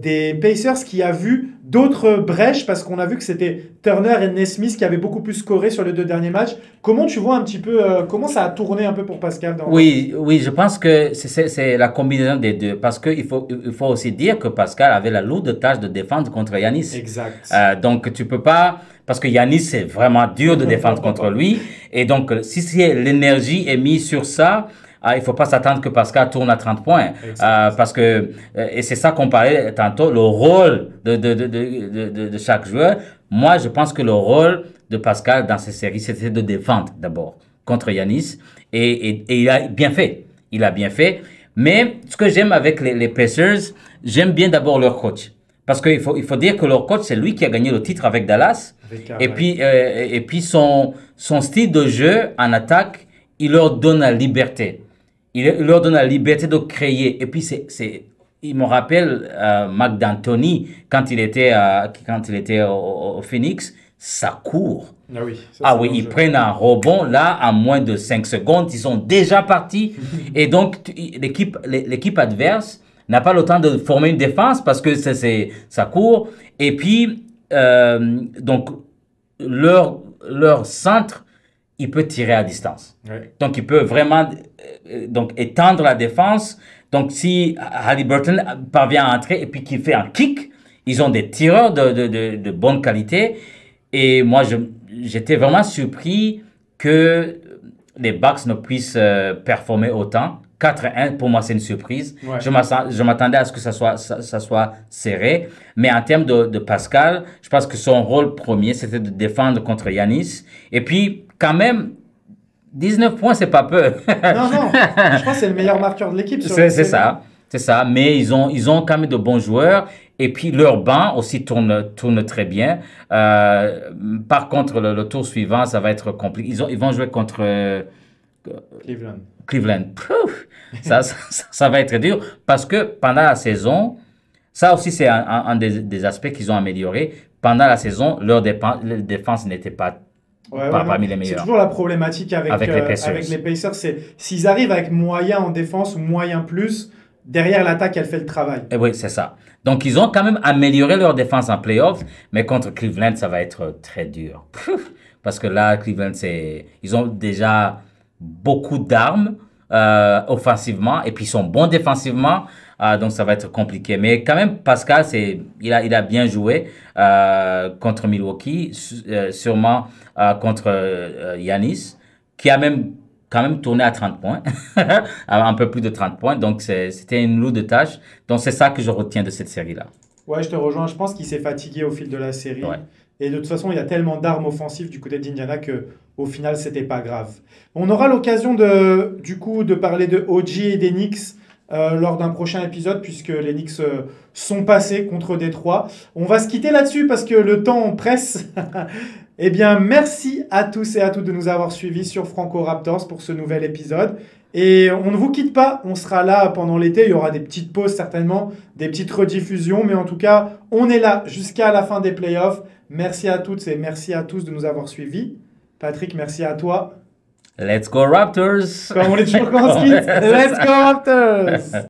des Pacers qui a vu d'autres brèches parce qu'on a vu que c'était Turner et Nesmith qui avaient beaucoup plus scoré sur les 2 derniers matchs. Comment tu vois un petit peu, comment ça a tourné un peu pour Pascal Oui, je pense que c'est la combinaison des deux parce qu'il faut aussi dire que Pascal avait la lourde tâche de défendre contre Giannis. Exact. Donc tu peux pas, parce que Giannis c'est vraiment dur de défendre contre lui et donc si l'énergie est mise sur ça, il ne faut pas s'attendre que Pascal tourne à 30 points. Parce que, et c'est ça qu'on parlait tantôt, le rôle de chaque joueur. Moi, je pense que le rôle de Pascal dans ces séries, c'était de défendre d'abord contre Giannis. Et il a bien fait. Il a bien fait. Mais ce que j'aime avec les Pacers, j'aime bien d'abord leur coach. Parce qu'il faut dire que leur coach, c'est lui qui a gagné le titre avec Dallas. Et puis son style de jeu en attaque, il leur donne la liberté. Il leur donne la liberté de créer. Et puis, il me rappelle Marc D'Antoni, quand il était au Phoenix, ça court. Ah oui, ils prennent un rebond, là, en moins de 5 secondes, ils sont déjà partis. Et donc, l'équipe adverse n'a pas le temps de former une défense parce que ça court. Et puis, donc, leur centre, il peut tirer à distance. Donc, il peut vraiment étendre la défense. Donc, si Haliburton parvient à entrer et puis qu'il fait un kick, ils ont des tireurs de bonne qualité. Et moi, j'étais vraiment surpris que les Bucks ne puissent performer autant. 4-1, pour moi, c'est une surprise. Je m'attendais à ce que ça soit serré. Mais en termes de Pascal, je pense que son rôle premier, c'était de défendre contre Giannis. Et puis, quand même, 19 points, c'est pas peu. Non, je pense que c'est le meilleur marqueur de l'équipe. C'est ça. Mais ils ont quand même de bons joueurs. Et puis, leur banc aussi tourne très bien. Par contre, le tour suivant, ça va être compliqué. Ils vont jouer contre Cleveland. Pouf, ça va être dur. Parce que pendant la saison, ça aussi, c'est un des aspects qu'ils ont amélioré. Pendant la saison, leur défense n'était pas parmi les meilleurs. C'est toujours la problématique avec les Pacers. C'est s'ils arrivent avec moyen en défense ou moyen plus, derrière l'attaque, elle fait le travail. Et oui, c'est ça. Donc, ils ont quand même amélioré leur défense en playoff, mais contre Cleveland, ça va être très dur. Parce que là, Cleveland, ils ont déjà beaucoup d'armes offensivement et puis ils sont bons défensivement. Donc, ça va être compliqué. Mais quand même, Pascal, il a bien joué contre Milwaukee, sûrement contre Giannis, qui a quand même tourné à 30 points, un peu plus de 30 points. Donc, c'était une lourde tâche. Donc, c'est ça que je retiens de cette série-là. Ouais, je te rejoins. Je pense qu'il s'est fatigué au fil de la série. Et de toute façon, il y a tellement d'armes offensives du côté d'Indiana qu'au final, c'était pas grave. On aura l'occasion de parler de OG et des Knicks lors d'un prochain épisode, puisque les Knicks sont passés contre Détroit. On va se quitter là-dessus parce que le temps presse. Eh bien, merci à tous et à toutes de nous avoir suivis sur Franco Raptors pour ce nouvel épisode. Et on ne vous quitte pas, on sera là pendant l'été, il y aura des petites pauses certainement, des petites rediffusions, mais en tout cas, on est là jusqu'à la fin des playoffs. Merci à toutes et merci à tous de nous avoir suivis. Patrick, merci à toi. Let's go Raptors! Comme on est toujours construit, let's go Raptors!